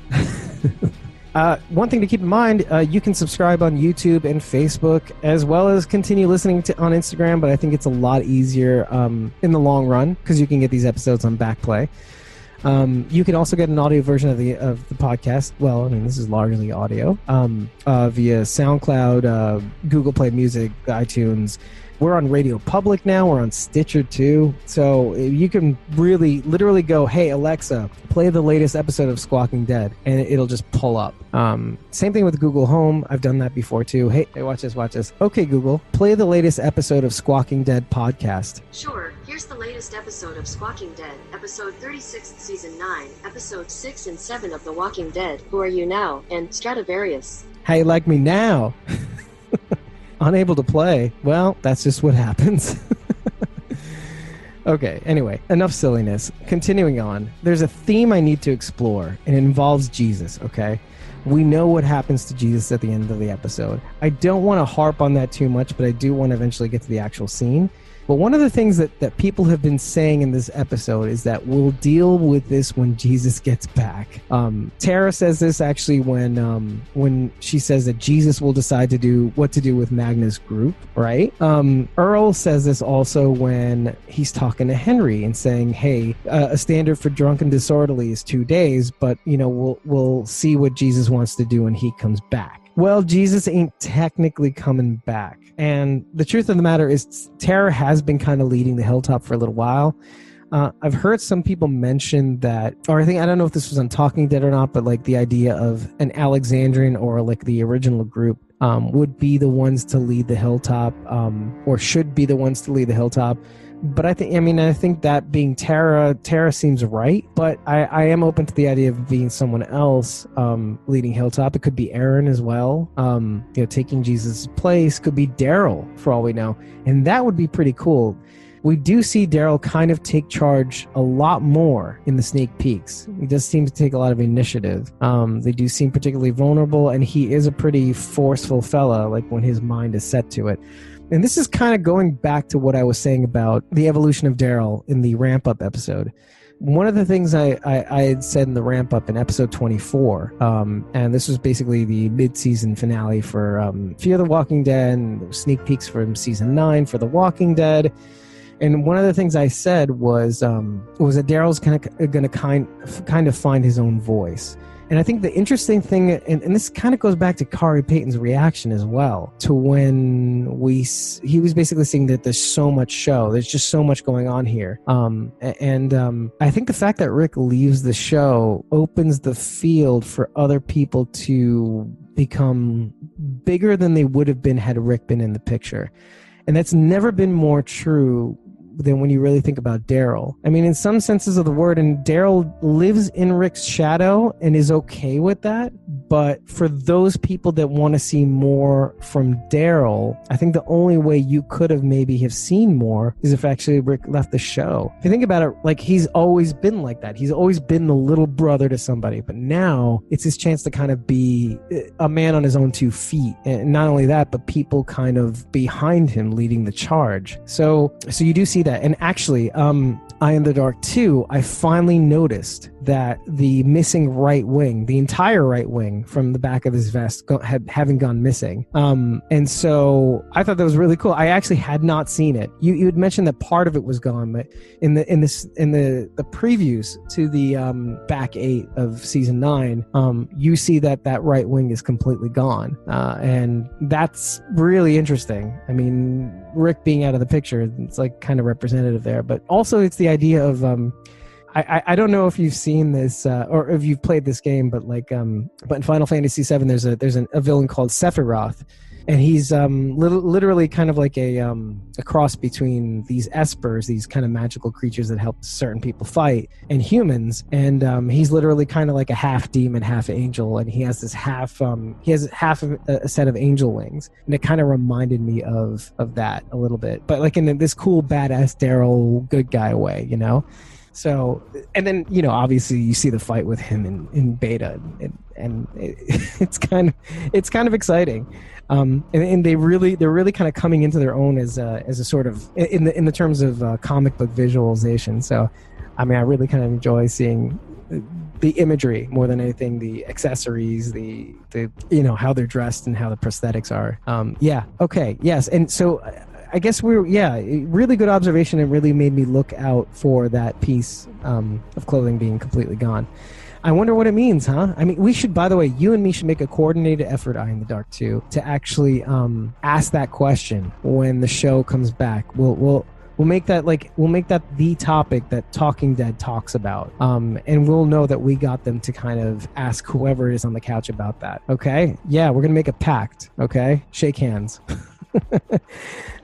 One thing to keep in mind, you can subscribe on YouTube and Facebook, as well as continue listening on Instagram, but I think it's a lot easier in the long run, because you can get these episodes on Backplay. You can also get an audio version of the podcast. Well, I mean, this is largely audio, via SoundCloud, Google Play Music, iTunes. We're on Radio Public now. We're on Stitcher too. So you can really literally go, "Hey, Alexa, play the latest episode of Squawking Dead," and it'll just pull up. Same thing with Google Home. I've done that before too. Hey, watch this. Okay, Google, play the latest episode of Squawking Dead podcast. Sure. Here's the latest episode of Squawking Dead, episode 36, season 9, episode 6 and 7 of The Walking Dead. Who Are You Now? And Stradivarius. How you like me now? Unable to play. Well, that's just what happens. Okay, anyway, enough silliness. Continuing on, there's a theme I need to explore, and it involves Jesus, okay? We know what happens to Jesus at the end of the episode. I don't want to harp on that too much, but I do want to eventually get to the actual scene. But one of the things that people have been saying in this episode is that we'll deal with this when Jesus gets back. Tara says this actually when she says that Jesus will decide what to do with Magna's group, right? Earl says this also when he's talking to Henry and saying, "Hey, a standard for drunk and disorderly is 2 days, but we'll see what Jesus wants to do when he comes back." Well, Jesus ain't technically coming back. And the truth of the matter is Tara has been kind of leading the Hilltop for a little while. I've heard some people mention that, or I don't know if this was on Talking Dead or not, but like the idea of an Alexandrian or like the original group would be the ones to lead the Hilltop, or should be the ones to lead the Hilltop. But I think that being Tara seems right, but I am open to the idea of being someone else leading Hilltop. It could be Aaron as well, taking Jesus' place. Could be Daryl, for all we know. And that would be pretty cool. We do see Daryl kind of take charge a lot more in the sneak peeks. He does seem to take a lot of initiative. They do seem particularly vulnerable, and he is a pretty forceful fella, like when his mind is set to it. And this is kind of going back to what I was saying about the evolution of Daryl in the ramp-up episode. One of the things I had said in the ramp-up in episode 24, and this was basically the mid-season finale for Fear the Walking Dead, and sneak peeks from season 9 for The Walking Dead. And one of the things I said was that Daryl's going to kind of find his own voice. And I think the interesting thing, and this kind of goes back to Khary Payton's reaction as well, to when he was basically saying that there's so much show, there's just so much going on here. I think the fact that Rick leaves the show opens the field for other people to become bigger than they would have been had Rick been in the picture. And that's never been more true than when you really think about Daryl. I mean, in some senses of the word, and Daryl lives in Rick's shadow and is okay with that. But for those people that want to see more from Daryl, I think the only way you could have maybe have seen more is if actually Rick left the show. If you think about it, like, he's always been like that. He's always been the little brother to somebody. But now it's his chance to kind of be a man on his own 2 feet. And not only that, but people kind of behind him leading the charge. So you do see that. And actually, Eye in the Dark 2, I finally noticed that the missing right wing, the entire right wing from the back of his vest having gone missing. And so I thought that was really cool. I actually had not seen it. You had mentioned that part of it was gone, but in the previews to the back 8 of season 9, you see that right wing is completely gone. And that's really interesting. I mean, Rick being out of the picture, it's like kind of representative there, but also it's the idea of I don't know if you've seen this or if you've played this game, but but in Final Fantasy VII there's a villain called Sephiroth, and he's literally kind of like a cross between these espers, these kind of magical creatures that help certain people fight, and humans. And he's literally kind of like a half demon, half angel, and he has this half a set of angel wings, and it kind of reminded me of that a little bit, but like in this cool badass Daryl good guy way, you know. So, and then, you know, obviously you see the fight with him in beta, and it's kind of exciting. And they're really kind of coming into their own as a sort of in the terms of comic book visualization. So, I mean, I really kind of enjoy seeing the imagery more than anything, the accessories, the you know, how they're dressed and how the prosthetics are. Yeah. Okay. Yes. And so I guess really good observation. It really made me look out for that piece of clothing being completely gone. I wonder what it means, huh? I mean, we should, by the way, you and me should make a coordinated effort, Eye in the Dark 2, to actually ask that question when the show comes back. We'll make that the topic that Talking Dead talks about, and we'll know that we got them to kind of ask whoever is on the couch about that. Okay? Yeah, we're gonna make a pact. Okay? Shake hands.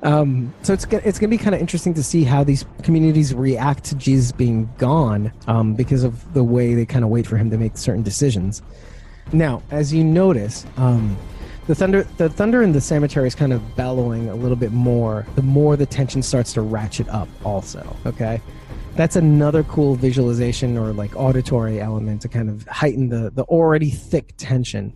So it's gonna be kind of interesting to see how these communities react to Jesus being gone, because of the way they kind of wait for him to make certain decisions. Now, as you notice, the thunder in the cemetery is kind of bellowing a little bit more. The more the tension starts to ratchet up, also. Okay, that's another cool visualization or like auditory element to kind of heighten the already thick tension.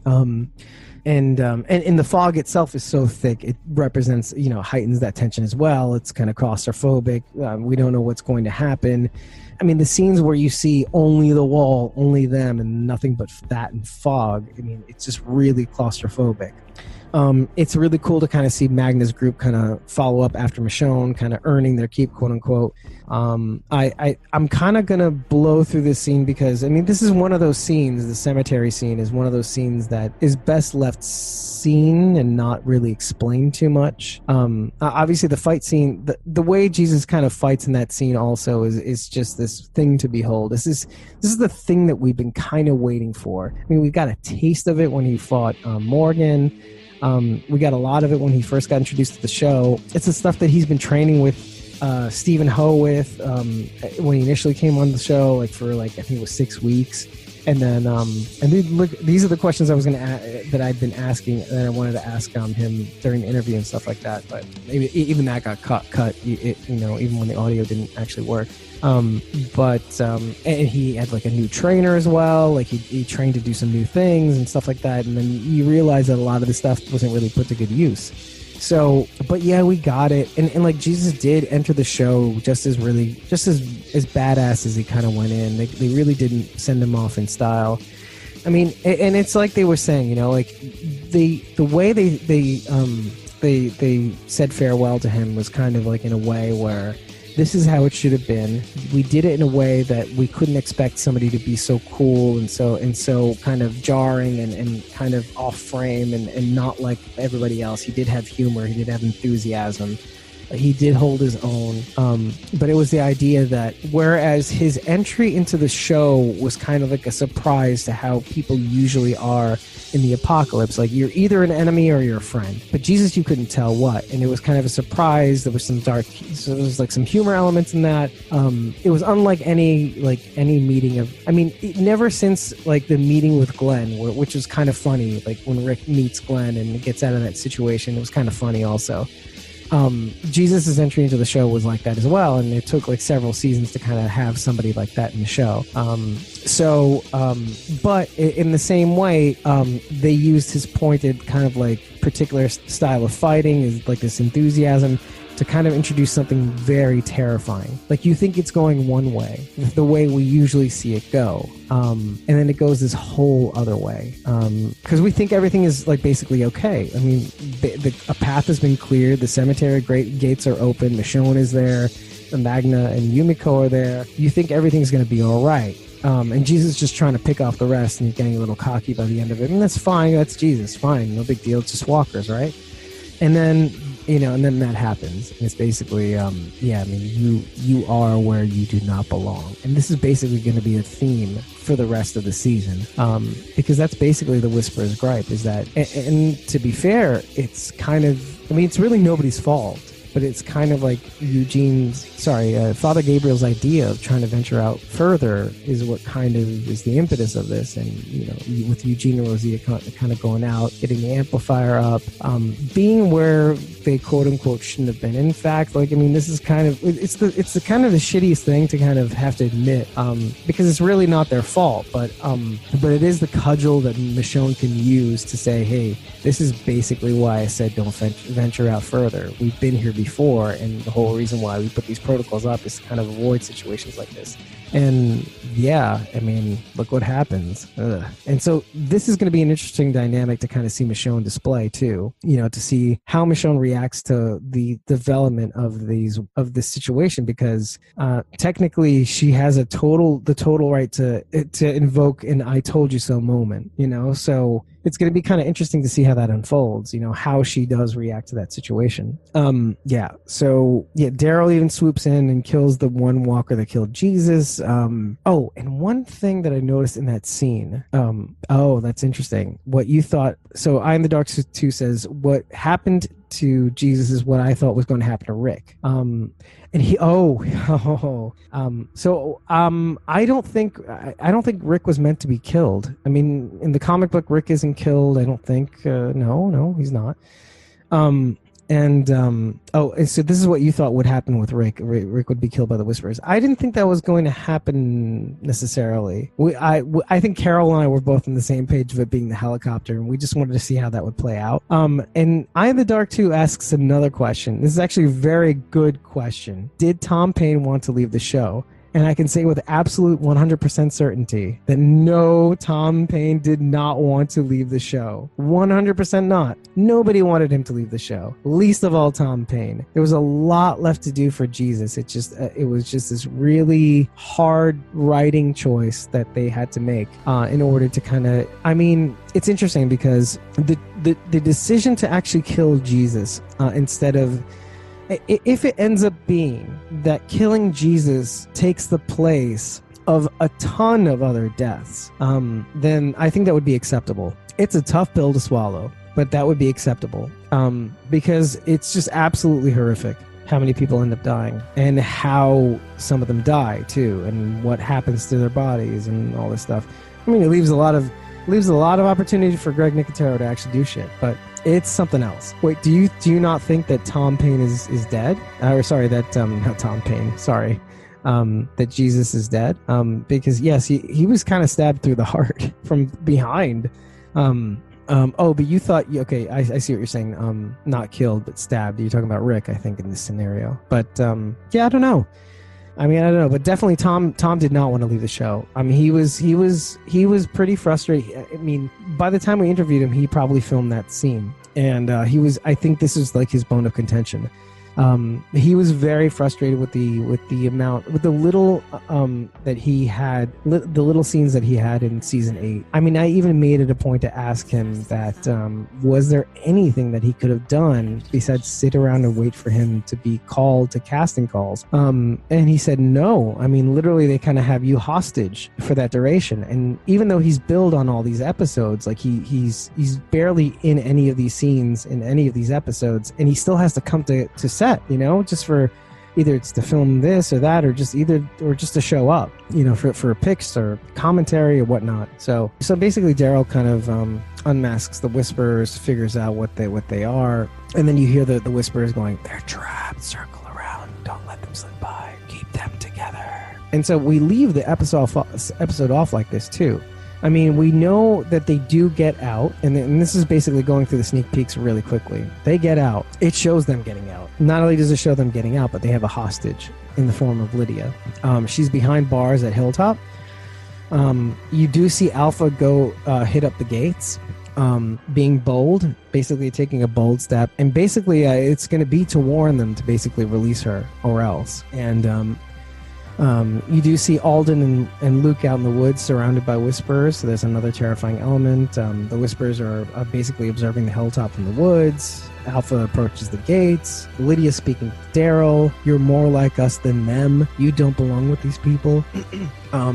And the fog itself is so thick, it represents, you know, heightens that tension as well. It's kind of claustrophobic. We don't know what's going to happen. I mean, the scenes where you see only the wall, only them, and nothing but that and fog, I mean, it's just really claustrophobic. It's really cool to kind of see Magna's group kind of follow up after Michonne, kind of earning their keep, quote unquote. I'm kind of going to blow through this scene because, I mean, this is one of those scenes, the cemetery scene is one of those scenes that is best left seen and not really explained too much. Obviously the fight scene, the way Jesus kind of fights in that scene also is just this thing to behold. This is the thing that we've been kind of waiting for. I mean, we got a taste of it when he fought Morgan. We got a lot of it when he first got introduced to the show. It's the stuff that he's been training with Stephen Howarth when he initially came on the show, like for like I think it was 6 weeks. And then, look, these are the questions I was that I'd been asking, that I wanted to ask him during the interview and stuff like that. But maybe even that got cut. Even when the audio didn't actually work. And he had like a new trainer as well. Like he trained to do some new things and stuff like that. And then you realize that a lot of the stuff wasn't really put to good use. So, but yeah, we got it. And like Jesus did enter the show just as badass as he kind of went in. They really didn't send him off in style. I mean, and it's like they were saying, like the way they said farewell to him was kind of like in a way where this is how it should have been. We did it in a way that we couldn't expect somebody to be so cool and so kind of jarring and kind of off frame and not like everybody else. He did have humor. He did have enthusiasm. He did hold his own. But it was the idea that whereas his entry into the show was kind of like a surprise to how people usually are in the apocalypse, like you're either an enemy or you're a friend. But Jesus, you couldn't tell what, and it was kind of a surprise. There was some so there was like some humor elements in that. It was unlike any meeting of. I mean, never since like the meeting with Glenn, which was kind of funny. Like when Rick meets Glenn and gets out of that situation, it was kind of funny also. Jesus' entry into the show was like that as well, and it took like several seasons to kind of have somebody like that in the show. But in the same way, they used his pointed kind of like particular style of fighting, is like this enthusiasm, to kind of introduce something very terrifying. Like you think it's going one way, the way we usually see it go. And then it goes this whole other way. Because we think everything is like basically okay. I mean, a path has been cleared. The cemetery gates are open. Michonne is there. Magna and Yumiko are there. You think everything's going to be all right. And Jesus is just trying to pick off the rest, and he's getting a little cocky by the end of it. And that's fine. That's Jesus. Fine. No big deal. It's just walkers, right? And then, and then that happens. And it's basically, you are where you do not belong. And this is basically going to be a theme for the rest of the season. Because that's basically the Whisperer's gripe, is that, and to be fair, it's kind of, it's really nobody's fault. But it's kind of like Father Gabriel's idea of trying to venture out further is what kind of is the impetus of this. And, with Eugene and Rosita kind of going out, getting the amplifier up, being where they quote unquote shouldn't have been. In fact, this is kind of, it's the kind of the shittiest thing to kind of have to admit, because it's really not their fault, but it is the cudgel that Michonne can use to say, hey, this is basically why I said don't venture out further. We've been here before, and the whole reason why we put these protocols up is to kind of avoid situations like this. And yeah, look what happens. Ugh. And so this is going to be an interesting dynamic to kind of see Michonne display too, to see how Michonne reacts to the development of this situation, because technically she has the total right to invoke an "I told you so" moment, so it's going to be kind of interesting to see how that unfolds, how she does react to that situation. Daryl even swoops in and kills the one walker that killed Jesus. And one thing that I noticed in that scene, that's interesting. What you thought, so I in the Dark 2 says, what happened to Jesus is what I thought was going to happen to Rick. And he, I don't think Rick was meant to be killed. In the comic book, Rick isn't killed. I don't think, no, he's not. And so this is what you thought would happen with Rick. Rick would be killed by the Whisperers. I didn't think that was going to happen necessarily. I think Carol and I were both on the same page of it being the helicopter, and we just wanted to see how that would play out. And Eye in the Dark 2 asks another question. This is actually a very good question. Did Tom Payne want to leave the show? And I can say with absolute 100% certainty that no, Tom Payne did not want to leave the show. 100% not. Nobody wanted him to leave the show. Least of all Tom Payne. There was a lot left to do for Jesus. It was just this really hard writing choice that they had to make in order to kind of... it's interesting because the decision to actually kill Jesus instead of... If it ends up being that killing Jesus takes the place of a ton of other deaths, then I think that would be acceptable. It's a tough pill to swallow, but that would be acceptable because it's just absolutely horrific how many people end up dying and how some of them die too, and what happens to their bodies and all this stuff. I mean, it leaves a lot of opportunity for Greg Nicotero to actually do shit, but it's something else. Wait, do you not think that Tom Payne is dead? Or sorry, that not Tom Payne. Sorry, that Jesus is dead. Because yes, he was kind of stabbed through the heart from behind. But you thought, okay, I see what you're saying. Not killed, but stabbed. You're talking about Rick, I think, in this scenario. But yeah, I don't know. I don't know, but definitely Tom did not want to leave the show. I mean, he was pretty frustrated. I mean, by the time we interviewed him, he probably filmed that scene, and I think this is like his bone of contention. He was very frustrated with the little that he had, the little scenes that he had in season 8. I mean, I even made it a point to ask him that was there anything that he could have done besides sit around and wait for him to be called to casting calls? And he said no. I mean, literally, they kind of have you hostage for that duration. And even though he's billed on all these episodes, like he's barely in any of these scenes in any of these episodes, and he still has to come to set. Just for either it's to film this or that, or just to show up, for picks or commentary or whatnot. So basically Daryl kind of unmasks the Whisperers, figures out what they are, and then you hear the Whisperers going, "They're trapped, circle around, don't let them slip by, keep them together." And so we leave the episode off like this too. I mean, we know that they do get out, and this is basically going through the sneak peeks really quickly. They get out. It shows them getting out. Not only does it show them getting out, but they have a hostage in the form of Lydia. She's behind bars at Hilltop. You do see Alpha go hit up the gates, being bold, basically taking a bold step. And basically, it's going to be to warn them to basically release her or else. And you do see Alden and Luke out in the woods surrounded by Whisperers, so there's another terrifying element. The Whisperers are basically observing the Hilltop from the woods. Alpha approaches the gates. Lydia speaking to Daryl. "You're more like us than them. You don't belong with these people." I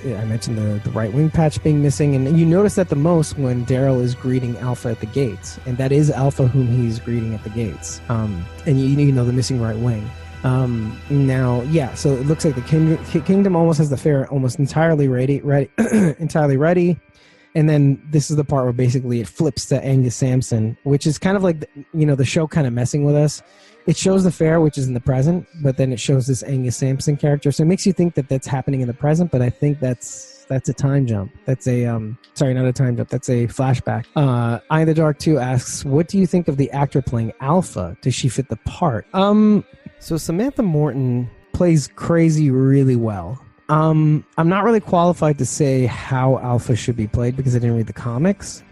mentioned the right wing patch being missing, and you notice that the most when Daryl is greeting Alpha at the gates, and that is Alpha whom he's greeting at the gates. And you know the missing right wing. Now, yeah, so it looks like the kingdom almost has the fair almost entirely ready, entirely ready. And then this is the part where basically it flips to Angus Sampson, which is kind of like, the show kind of messing with us. It shows the fair, which is in the present, but then it shows this Angus Sampson character. So it makes you think that that's happening in the present, but I think that's a time jump. That's a, sorry, not a time jump. That's a flashback. Eye in the Dark 2 asks, what do you think of the actor playing Alpha? Does she fit the part? So Samantha Morton plays crazy really well. I'm not really qualified to say how Alpha should be played because I didn't read the comics.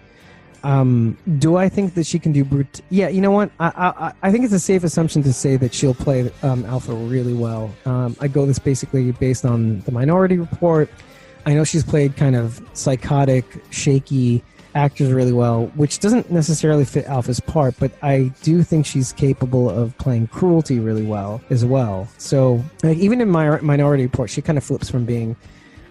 Do I think that she can do Yeah, you know what? I think it's a safe assumption to say that she'll play Alpha really well. I go this basically based on the Minority Report. I know she's played kind of psychotic, shaky actors really well, which doesn't necessarily fit Alpha's part, but I do think she's capable of playing cruelty really well as well. So like, even in my Minority Report, she kind of flips from being,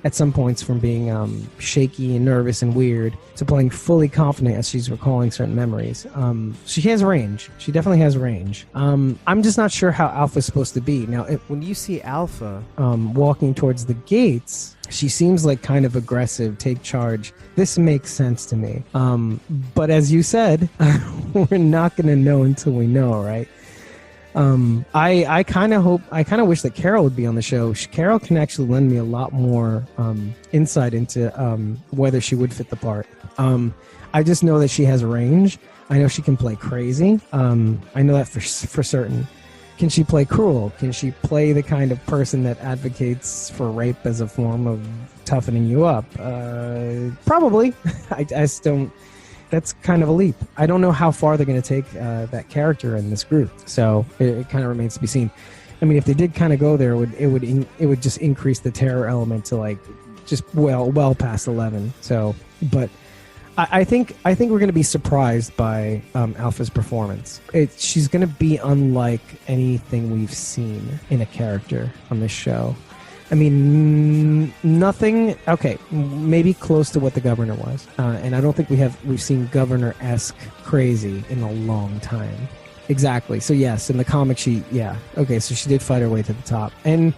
at some points, from being shaky and nervous and weird to playing fully confident as she's recalling certain memories. She has range. She definitely has range. I'm just not sure how Alpha's supposed to be. Now, when you see Alpha walking towards the gates, she seems like kind of aggressive, take charge. This makes sense to me. But as you said, we're not going to know until we know, right? I kind of wish that Carol would be on the show. Carol can actually lend me a lot more insight into whether she would fit the part. I just know that she has range. I know she can play crazy. I know that for certain. Can she play cruel? Can she play the kind of person that advocates for rape as a form of toughening you up? Probably. I just don't. That's kind of a leap. I don't know how far they're going to take that character in this group, so it kind of remains to be seen. I mean, if they did kind of go there, it would just increase the terror element to like just well past 11. So, but I think we're going to be surprised by Alpha's performance. She's going to be unlike anything we've seen in a character on this show. I mean, nothing. Okay, maybe close to what the Governor was, and I don't think we've seen Governor-esque crazy in a long time. exactly. So yes, in the comic okay, so she did fight her way to the top. And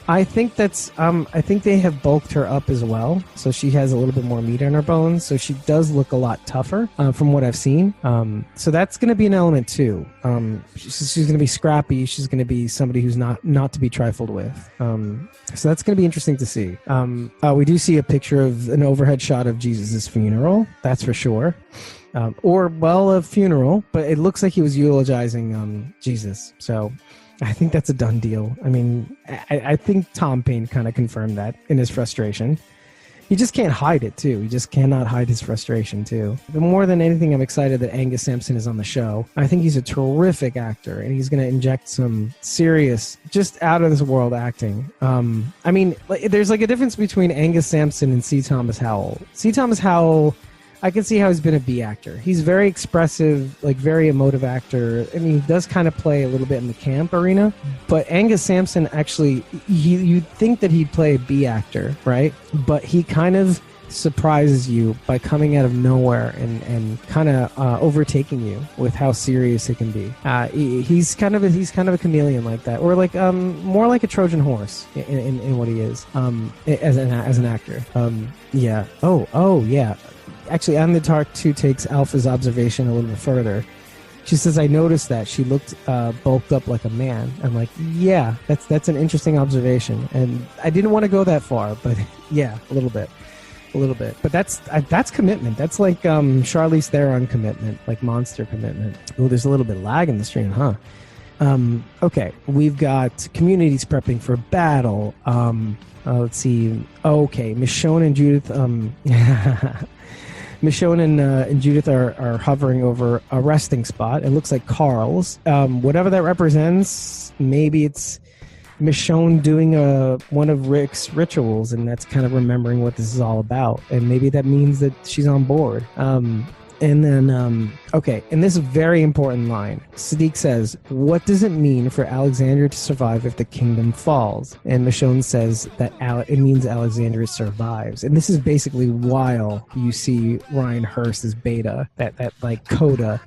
I think that's I think they have bulked her up as well, so she has a little bit more meat on her bones, so she does look a lot tougher from what I've seen. So that's going to be an element too. She's going to be scrappy. She's going to be somebody who's not to be trifled with. So that's going to be interesting to see. We do see a picture of an overhead shot of Jesus' funeral. That's for sure. A funeral, but it looks like he was eulogizing Jesus. So I think that's a done deal. I mean, I think Tom Payne kind of confirmed that in his frustration. He just can't hide it, too. He just cannot hide his frustration, too. But more than anything, I'm excited that Angus Sampson is on the show. I think he's a terrific actor, and he's going to inject some serious, just out-of-this-world acting. I mean, there's like a difference between Angus Sampson and C. Thomas Howell. C. Thomas Howell, I can see how he's been a B actor. He's very expressive, like very emotive actor. I mean, he does kind of play a little bit in the camp arena. But Angus Sampson, actually, you'd think that he'd play a B actor, right? But he kind of surprises you by coming out of nowhere and kind of overtaking you with how serious it can be. He's kind of a chameleon like that, or like more like a Trojan horse in what he is as an actor. Yeah. Oh yeah. Actually, Anne the Dark 2 takes Alpha's observation a little bit further. She says, I noticed that she looked bulked up like a man. I'm like, yeah, that's an interesting observation. And I didn't want to go that far, but yeah, a little bit. But that's commitment. That's like Charlize Theron commitment, like monster commitment. Oh, there's a little bit of lag in the stream, huh? Okay, we've got communities prepping for battle. Let's see. Okay, Michonne and Judith. Michonne and Judith are hovering over a resting spot. It looks like Carl's. Whatever that represents, maybe it's Michonne doing one of Rick's rituals, and that's kind of remembering what this is all about. And maybe that means that she's on board. And then, okay, and this is a very important line. Sadiq says, what does it mean for Alexandria to survive if the kingdom falls? And Michonne says that it means Alexandria survives. And this is basically while you see Ryan Hurst as Beta, that like coda.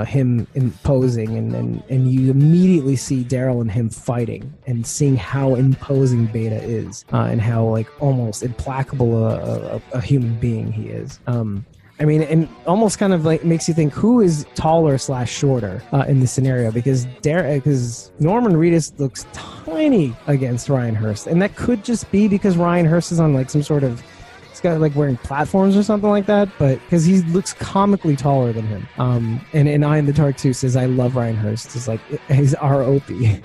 Him imposing, and you immediately see Daryl and him fighting and seeing how imposing Beta is, and how like almost implacable a human being he is. I mean, and almost kind of like makes you think who is taller / shorter in this scenario, because Norman Reedus looks tiny against Ryan Hurst, and that could just be because Ryan Hurst is on like some sort of, he's got like wearing platforms or something like that, but because he looks comically taller than him. And I in the Dark 2 says, I love Ryan Hurst. It's like, he's R.O.P.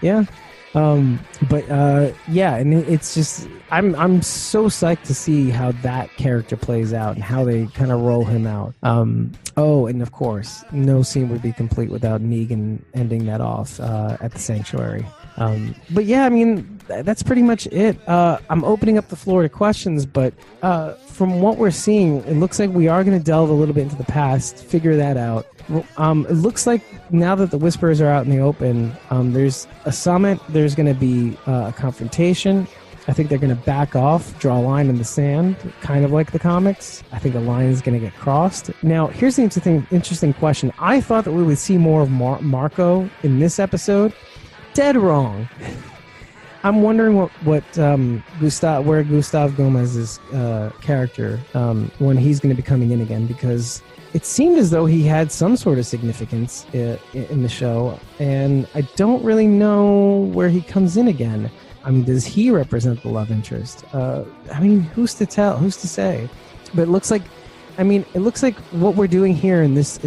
Yeah. Yeah, and it's just, I'm so psyched to see how that character plays out and how they kind of roll him out. And of course, no scene would be complete without Negan ending that off at the sanctuary. But yeah, I mean, that's pretty much it. I'm opening up the floor to questions, but from what we're seeing, it looks like we are going to delve a little bit into the past, figure that out. It looks like now that the Whisperers are out in the open, there's a summit, there's going to be a confrontation. I think they're going to back off, draw a line in the sand, kind of like the comics. I think a line is going to get crossed. Now, here's the interesting question. I thought that we would see more of Marco in this episode. Dead wrong. I'm wondering where Gustav Gomez's character, when he's going to be coming in again, because it seemed as though he had some sort of significance in the show, and I don't really know where he comes in again. I mean, does he represent the love interest? I mean, who's to tell? Who's to say? But it looks like what we're doing here at this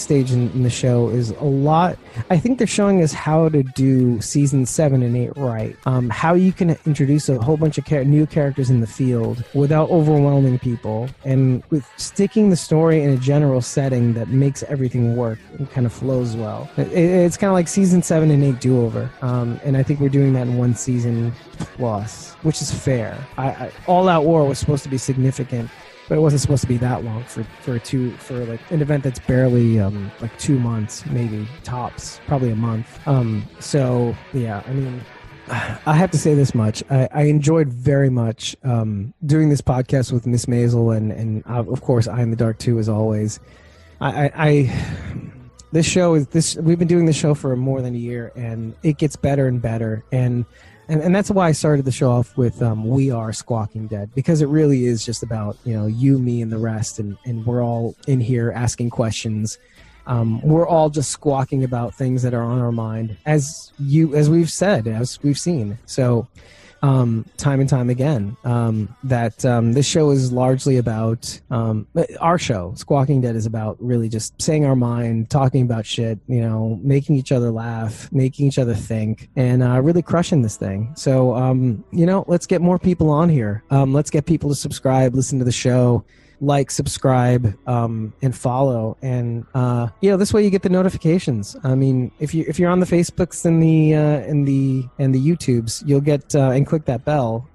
stage in the show is a lot. I think they're showing us how to do season 7 and 8 right. How you can introduce a whole bunch of new characters in the field without overwhelming people, and with sticking the story in a general setting that makes everything work and kind of flows well. It's kind of like season 7 and 8 do-over, and I think we're doing that in one season plus, which is fair. All Out War was supposed to be significant, but it wasn't supposed to be that long for like an event that's barely like 2 months, maybe tops, probably a month. So yeah, I mean, I have to say this much: I enjoyed very much doing this podcast with Miss Maisel, and of course I in the Dark 2 as always. This show is this. We've been doing this show for more than a year, and it gets better and better. And that's why I started the show off with "We Are Squawking Dead," because it really is just about you, me, and the rest, and we're all in here asking questions. We're all just squawking about things that are on our mind, as we've said, as we've seen. So. Time and time again, that this show is largely about our show. Squawking Dead is about really just saying our mind, talking about shit, making each other laugh, making each other think, and really crushing this thing. So, let's get more people on here. Let's get people to subscribe, listen to the show, like, subscribe, and follow, and this way you get the notifications. I mean, if you're on the Facebooks and the YouTubes, you'll get and click that bell.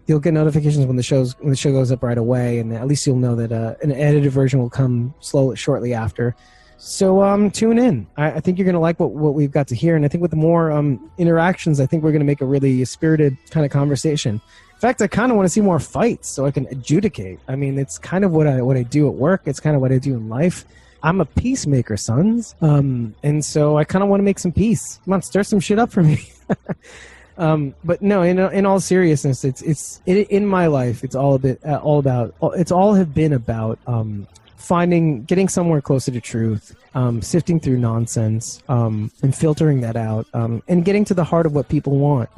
You'll get notifications when the show goes up right away, and at least you'll know that an edited version will come shortly after. So tune in. I think you're going to like what we've got to hear, and I think with the more interactions, I think we're going to make a really spirited kind of conversation. In fact, I kind of want to see more fights so I can adjudicate. I mean, it's kind of what I do at work. It's kind of what I do in life. I'm a peacemaker, sons. And so I kind of want to make some peace. Come on, stir some shit up for me. But no, in all seriousness, it's in my life. It's all been about getting somewhere closer to truth, sifting through nonsense, and filtering that out, and getting to the heart of what people want,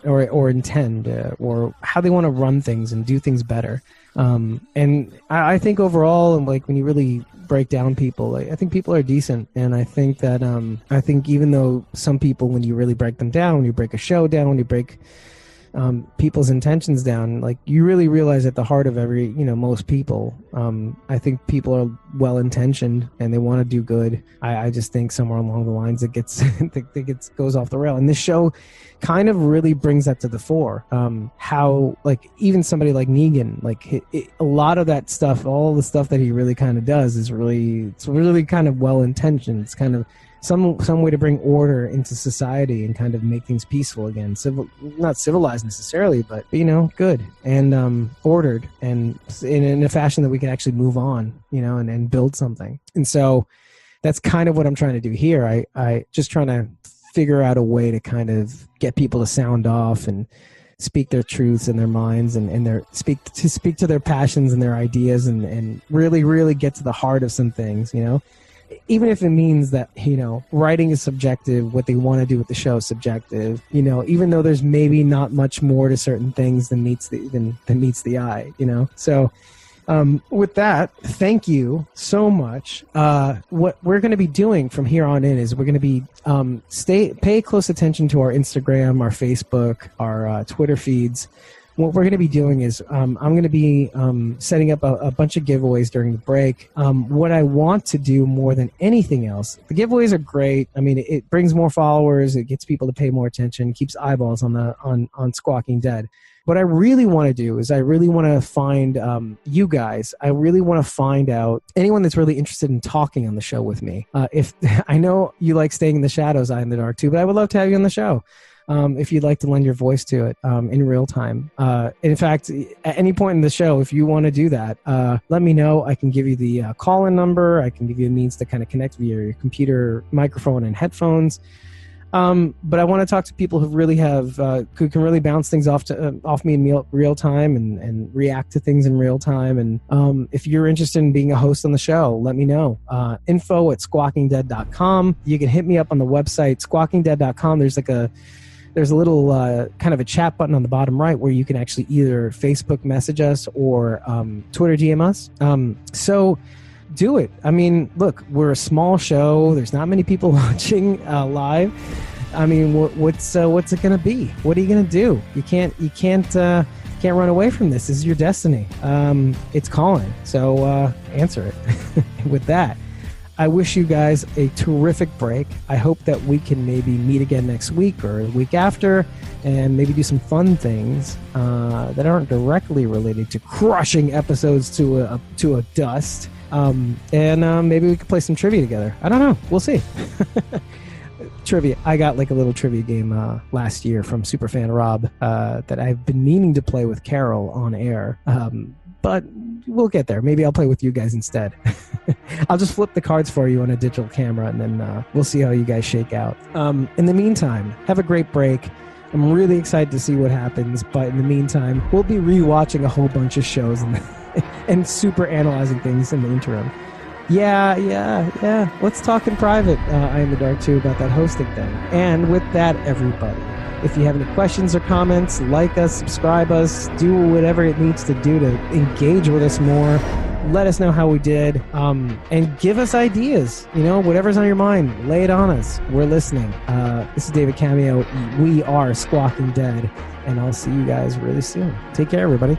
or intend, or how they want to run things and do things better. And I think overall, and like when you really break down people, I think people are decent, and I think that I think even though some people, when you really break them down, when you break a show down, when you break people's intentions down, like you really realize at the heart of most people, I think people are well intentioned and they want to do good. I just think somewhere along the lines it goes off the rail, and this show kind of really brings that to the fore. How, like, even somebody like Negan, like a lot of that stuff, all the stuff that he really kind of does is really kind of well intentioned. It's kind of some way to bring order into society and kind of make things peaceful again. Not civilized necessarily, but good and ordered, and in a fashion that we can actually move on, and build something. And so that's kind of what I'm trying to do here. I just trying to figure out a way to kind of get people to sound off and speak their truths and their minds, and speak to their passions and their ideas, and really, really get to the heart of some things, even if it means that, writing is subjective, what they want to do with the show is subjective, even though there's maybe not much more to certain things than meets the eye, So with that, thank you so much. What we're going to be doing from here on in is we're going to be pay close attention to our Instagram, our Facebook, our Twitter feeds. What we're going to be doing is I'm going to be setting up a bunch of giveaways during the break. What I want to do more than anything else, the giveaways are great. I mean, it brings more followers. It gets people to pay more attention, keeps eyeballs on Squawking Dead. What I really want to do is I really want to find you guys. I really want to find out anyone that's really interested in talking on the show with me. If I know you like staying in the shadows, eye in the dark too, but I would love to have you on the show. If you'd like to lend your voice to it in real time. In fact, at any point in the show, if you want to do that, let me know. I can give you the call-in number. I can give you a means to kind of connect via your computer, microphone, and headphones. But I want to talk to people who really who can really bounce things off me in real time and react to things in real time. And if you're interested in being a host on the show, let me know. info@squawkingdead.com. You can hit me up on the website, squawkingdead.com. There's a little kind of a chat button on the bottom right where you can actually either Facebook message us or Twitter DM us. So do it. I mean, look, we're a small show. There's not many people watching live. I mean, what's it going to be? What are you going to do? You can't run away from this. This is your destiny. It's calling. So answer it. With that, I wish you guys a terrific break. I hope that we can maybe meet again next week or the week after and maybe do some fun things that aren't directly related to crushing episodes to a dust. And maybe we could play some trivia together. I don't know. We'll see. Trivia. I got like a little trivia game last year from Superfan Rob that I've been meaning to play with Carol on air. but we'll get there. Maybe I'll play with you guys instead. I'll just flip the cards for you on a digital camera, and then we'll see how you guys shake out. In the meantime, have a great break. I'm really excited to see what happens, but in the meantime, we'll be rewatching a whole bunch of shows and super analyzing things in the interim. Yeah. Let's talk in private, I Am the Dark too, about that hosting thing. And with that, everybody, if you have any questions or comments, like us, subscribe us, do whatever it needs to do to engage with us more. Let us know how we did, and give us ideas. Whatever's on your mind, lay it on us. We're listening. This is David Cameo. We are Squawking Dead, and I'll see you guys really soon. Take care, everybody.